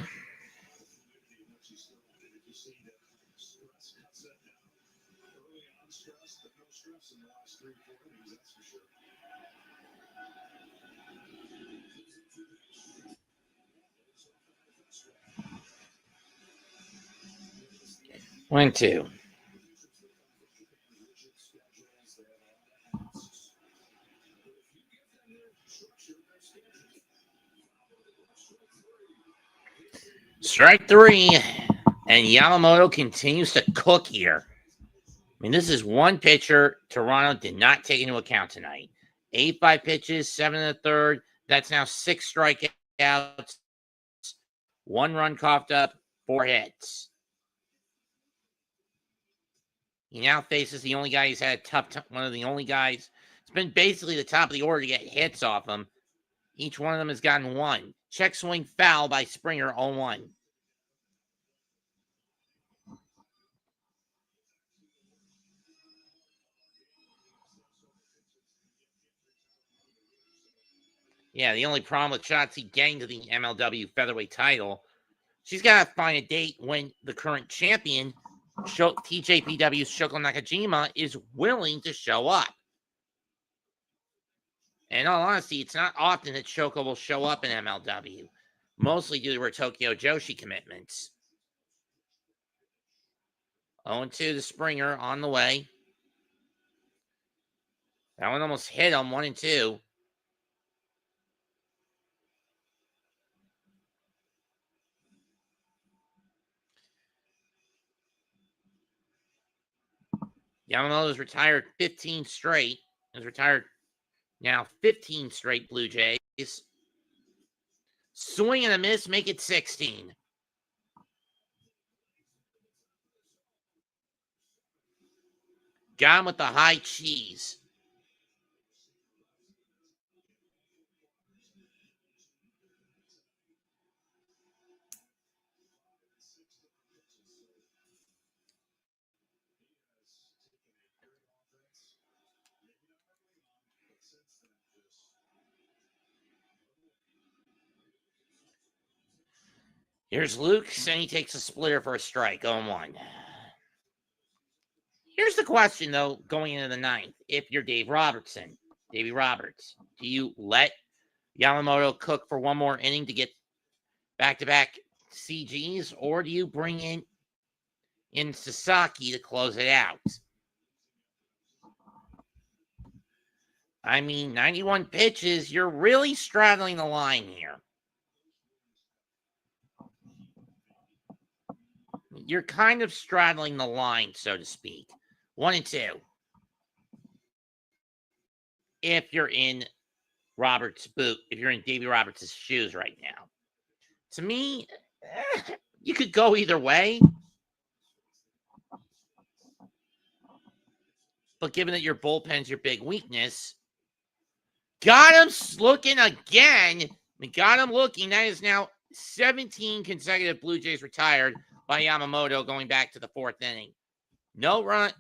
One and 2. Strike 3. And Yamamoto continues to cook here. I mean, this is one pitcher Toronto did not take into account tonight. 8-5 pitches, 7 1/3. That's now 6 strikeouts, 1 run coughed up, 4 hits. He now faces the only guy he's had a tough time. One of the only guys. It's been basically the top of the order to get hits off him. Each one of them has gotten 1. Check swing foul by Springer, 0-1. Yeah, the only problem with Shotzi getting to the MLW featherweight title, she's got to find a date when the current champion, TJPW's Shoko Nakajima, is willing to show up. And in all honesty, it's not often that Shoko will show up in MLW, mostly due to her Tokyo Joshi commitments. 0-2 to Springer on the way. That one almost hit him, 1 and 2. Yamamoto's retired 15 straight. Has retired now 15 straight Blue Jays. Swing and a miss, make it 16. Got him with the high cheese. Here's Luke, and he takes a splitter for a strike, 0-1. Here's the question, though, going into the 9th. If you're Davey Roberts, do you let Yamamoto cook for one more inning to get back-to-back CGs, or do you bring in Sasaki to close it out? I mean, 91 pitches, you're really straddling the line here. You're kind of straddling the line, so to speak. 1 and 2. If you're in if you're in Davey Roberts' shoes right now. To me, you could go either way. But given that your bullpen's your big weakness, got him looking again. We got him looking. That is now 17 consecutive Blue Jays retired by Yamamoto going back to the 4th inning. No run.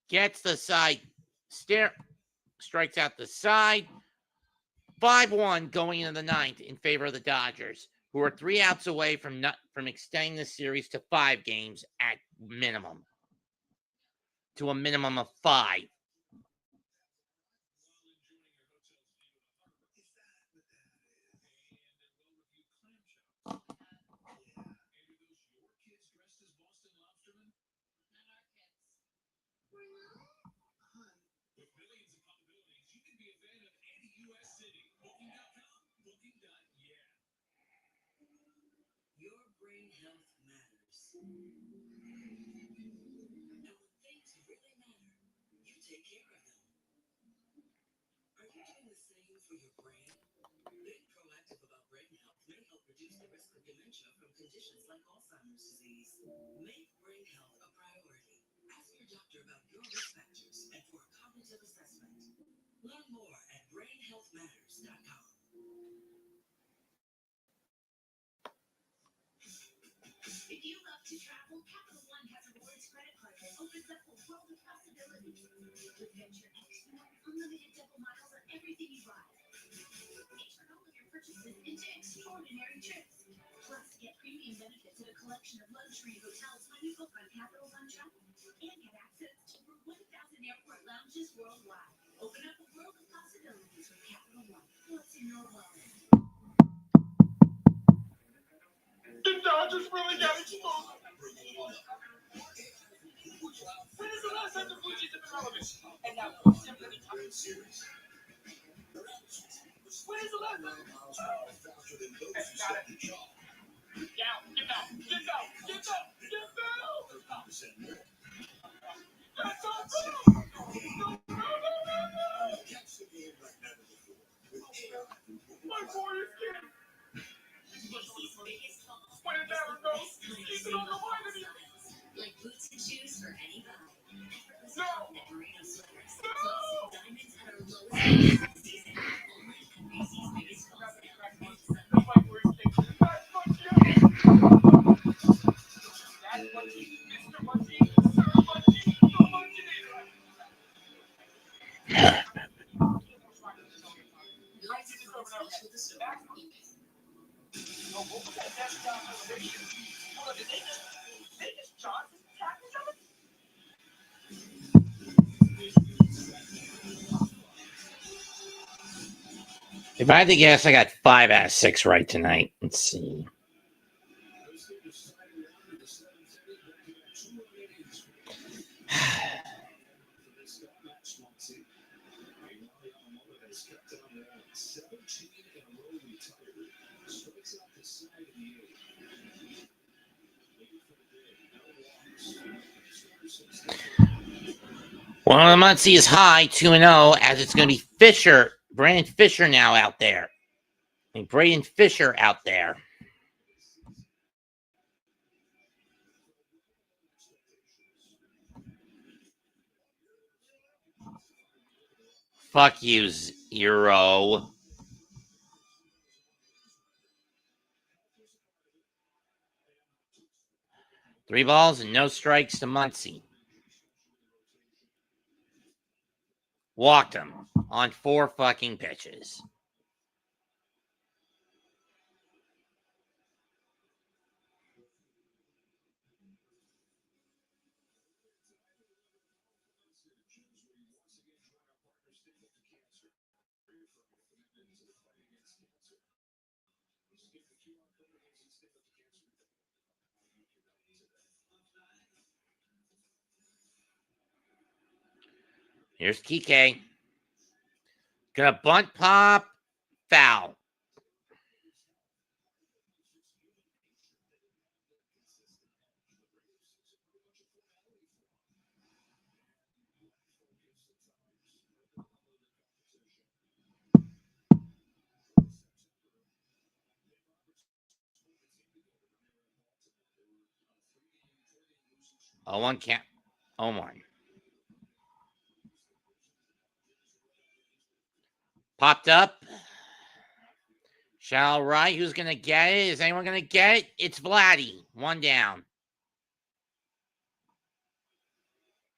Gets the side. Strikes out the side. 5-1 going into the 9th in favor of the Dodgers, who are 3 outs away from extending the series to 5 games at minimum. To a minimum of 5. Your brain health matters. And when things really matter, you take care of them. Are you doing the same for your brain? Being proactive about brain health may help reduce the risk of dementia from conditions like Alzheimer's disease. Make brain health a priority. Ask your doctor about your risk factors and for a cognitive assessment. Learn more at brainhealthmatters.com. If you love to travel, Capital One has a rewards credit card that opens up a world of possibilities. With Venture X, you earn unlimited double miles on everything you buy. Turn all of your purchases into extraordinary trips. Plus, get premium benefits at a collection of luxury hotels when you book on Capital One Travel. And get access to over 1,000 airport lounges worldwide. Open up a world of possibilities with Capital One. What's in your wallet? The Dodgers really got exposed. When is the last time the Blue Jays have been relevant? And now Blue Jays have been World Series. When is the last time? Faster than those who start the job. Get out! Get out! Get out! Get out! Get out! 30% more. That's all. Catch the game like never before. With AI. My boy is getting. When it never goes, keep it on the line of you. Like boots and shoes for any vibe. Effortless No. at Merino sweaters. Plus, diamonds at our lowest price of the season. Only at Macy's biggest fall sale. That's my boy is getting. That's what you. That's what you. Mr. Munchie. Sir Munchie. The Munchinator. Lights and clothes each with a story. Oh, what was that best job celebration? Well, did they just Johnson tap each other? If I had to guess, I got 5 out of 6 right tonight. Let's see. Well, the Muncie is high 2-0, as it's going to be Fisher, Brandon Fisher now out there. Braden Fisher out there. Fuck you, Euro. 3 balls and no strikes to Muncie. Walked him on 4 fucking pitches. Here's Kike. Gonna bunt pop. Foul. Oh, 1 count. Oh, 1. Popped up. Shallow right. Who's going to get it? Is anyone going to get it? It's Vladdy. 1 down.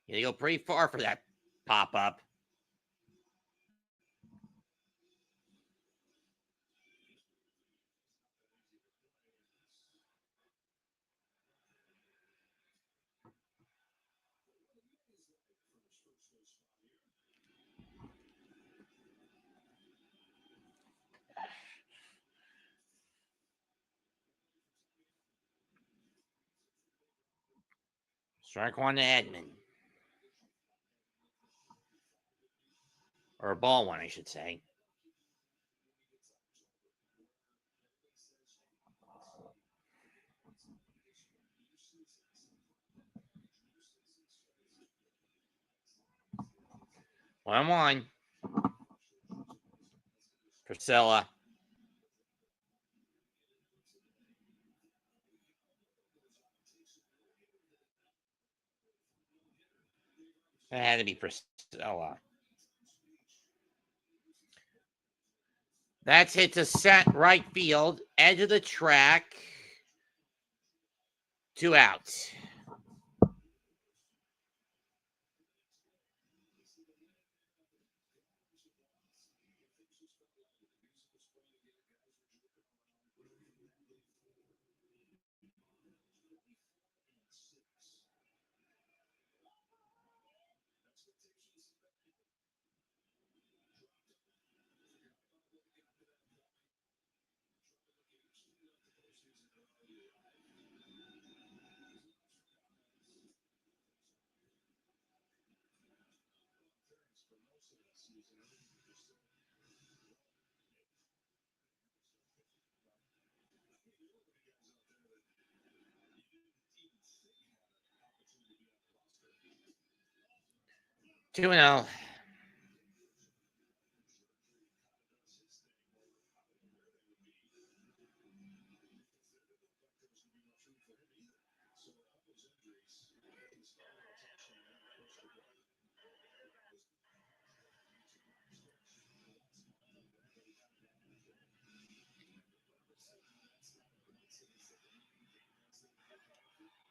They go pretty far for that pop up. Strike 1 to Edmond. Or ball 1, I should say. 1-1. Priscilla. That had to be Priscilla. That's hit to set right field, edge of the track. 2 outs. Two and 0.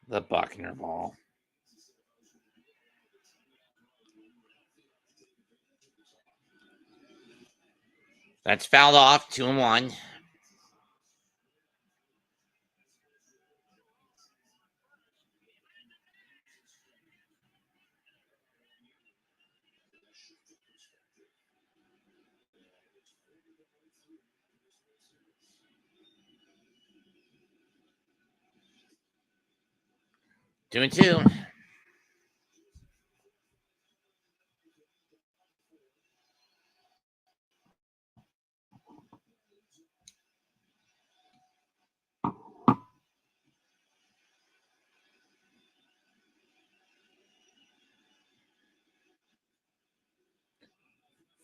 The Buckner ball. That's fouled off. 2-1. Two and 2.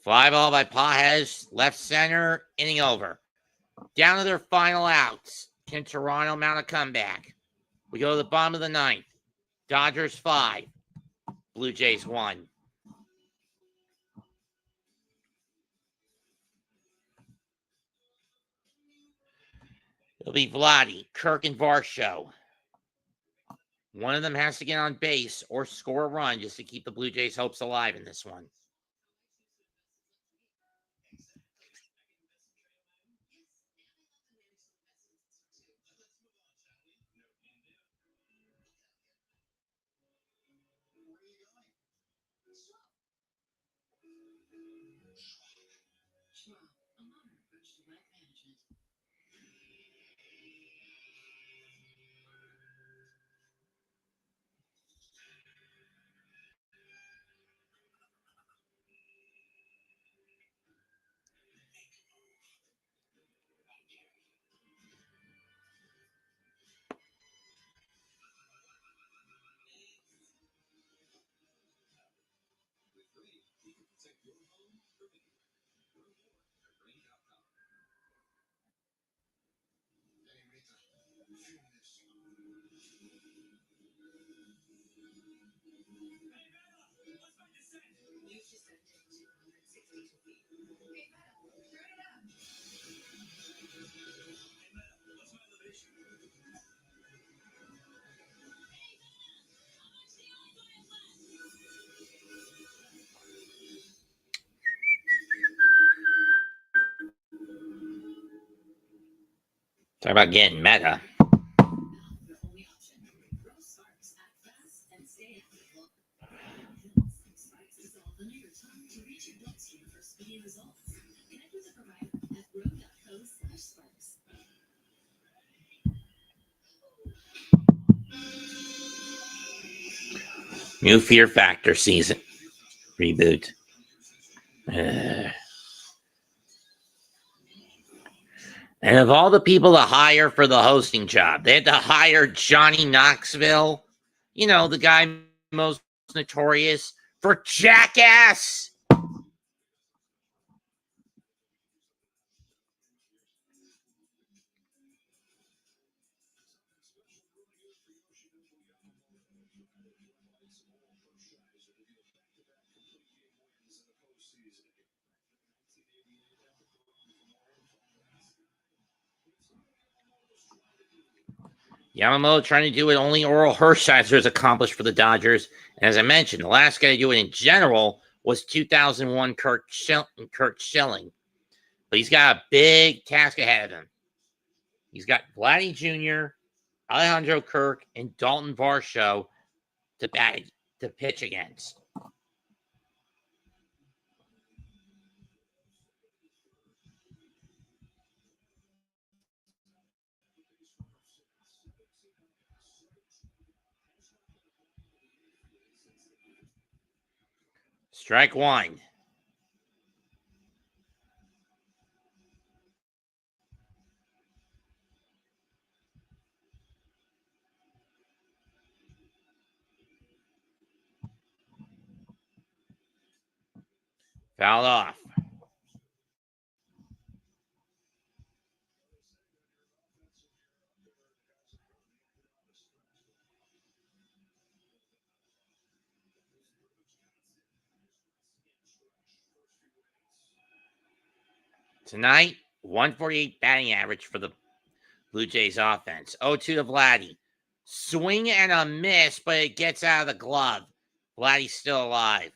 Fly ball by Pages, left center, inning over. Down to their final outs. Can Toronto mount a comeback? We go to the bottom of the 9th. Dodgers 5. Blue Jays 1. It'll be Vladdy, Kirk, and Varsho. One of them has to get on base or score a run just to keep the Blue Jays' hopes alive in this one. Talk about getting meta. New Fear Factor season. Reboot. And of all the people to hire for the hosting job, they had to hire Johnny Knoxville, you know, the guy most notorious for Jackass. Yamamoto trying to do it only Oral Hershiser has accomplished for the Dodgers. And as I mentioned, the last guy to do it in general was 2001 Kurt Schilling. But he's got a big task ahead of him. He's got Vladdy Jr., Alejandro Kirk, and Dalton Varsho to pitch against. Strike one. Fouled off. Tonight, 148 batting average for the Blue Jays offense. 0-2 to Vladdy. Swing and a miss, but it gets out of the glove. Vladdy's still alive.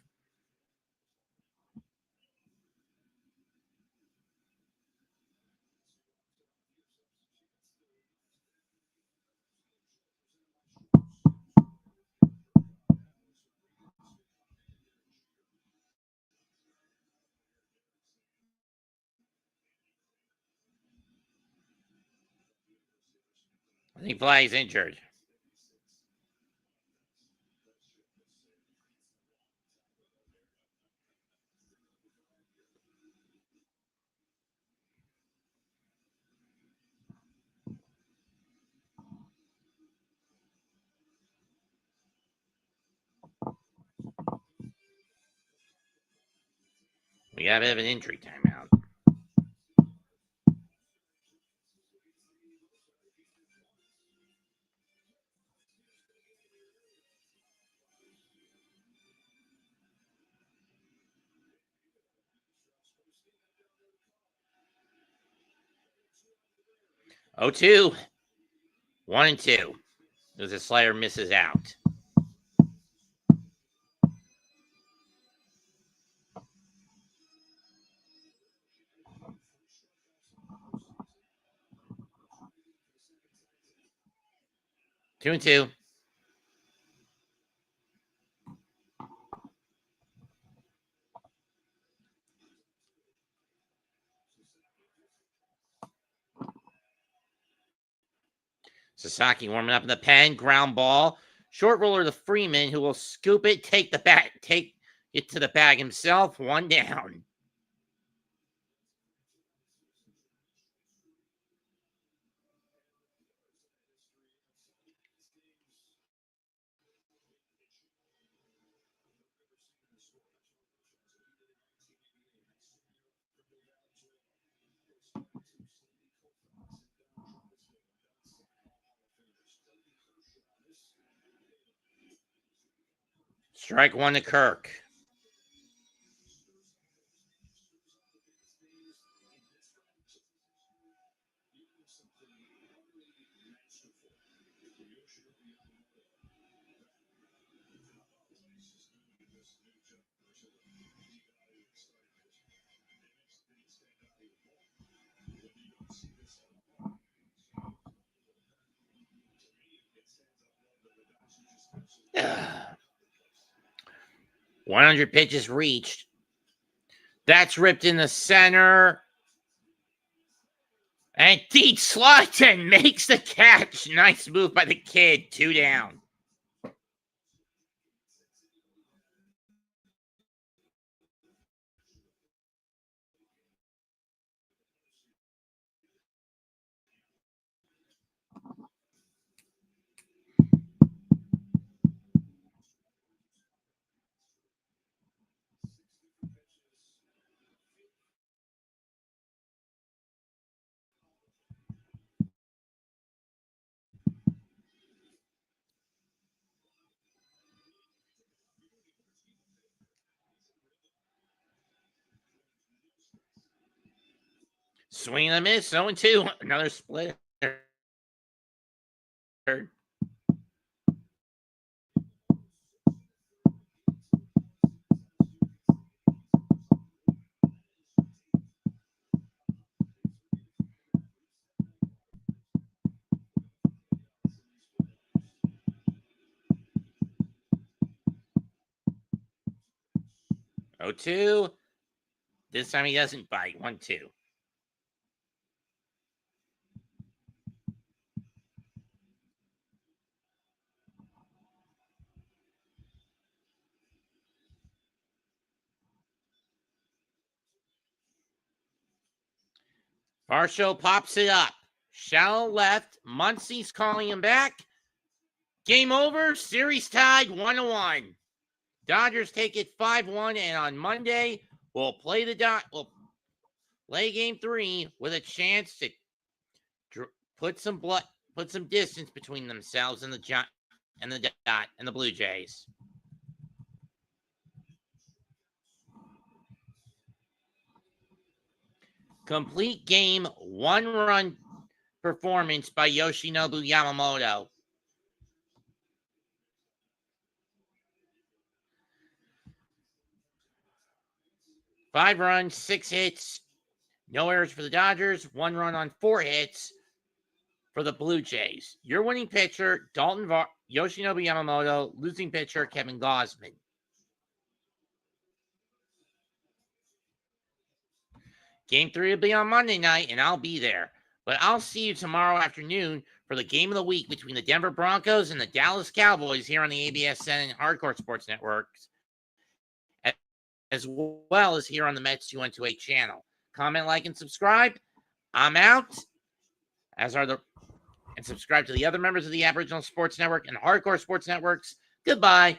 I think Vladdy's injured. We got a bit of an injury timeout. Oh, 2. 1-2. As the slider misses out. Two and two. Sasaki warming up in the pen. Ground ball. Short roller to Freeman, who will scoop it, take it to the bag himself. One down. Strike one to Kirk. Ugh. 100 pitches reached. That's ripped in the center. And Deet Slaughton makes the catch. Nice move by the kid. 2 down. Swing and a miss, 0-2. Another split. 0-2. This time he doesn't bite. 1-2. Varsho pops it up. Shallow left. Muncie's calling him back. Game over. Series tied 1-1. Dodgers take it 5-1, and on Monday we'll play game 3 with a chance to put some distance between themselves and the Blue Jays. Complete game, 1-run performance by Yoshinobu Yamamoto. Five runs, 6 hits, no errors for the Dodgers. 1 run on 4 hits for the Blue Jays. Your winning pitcher, Yoshinobu Yamamoto. Losing pitcher, Kevin Gausman. Game 3 will be on Monday night, and I'll be there. But I'll see you tomorrow afternoon for the game of the week between the Denver Broncos and the Dallas Cowboys here on the ABSN and Hardcore Sports Networks, as well as here on the Mets 2128 channel. Comment, like, and subscribe. I'm out. And subscribe to the other members of the Aboriginal Sports Network and Hardcore Sports Networks. Goodbye,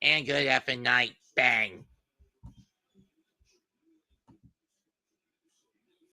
and good effing night. Bang.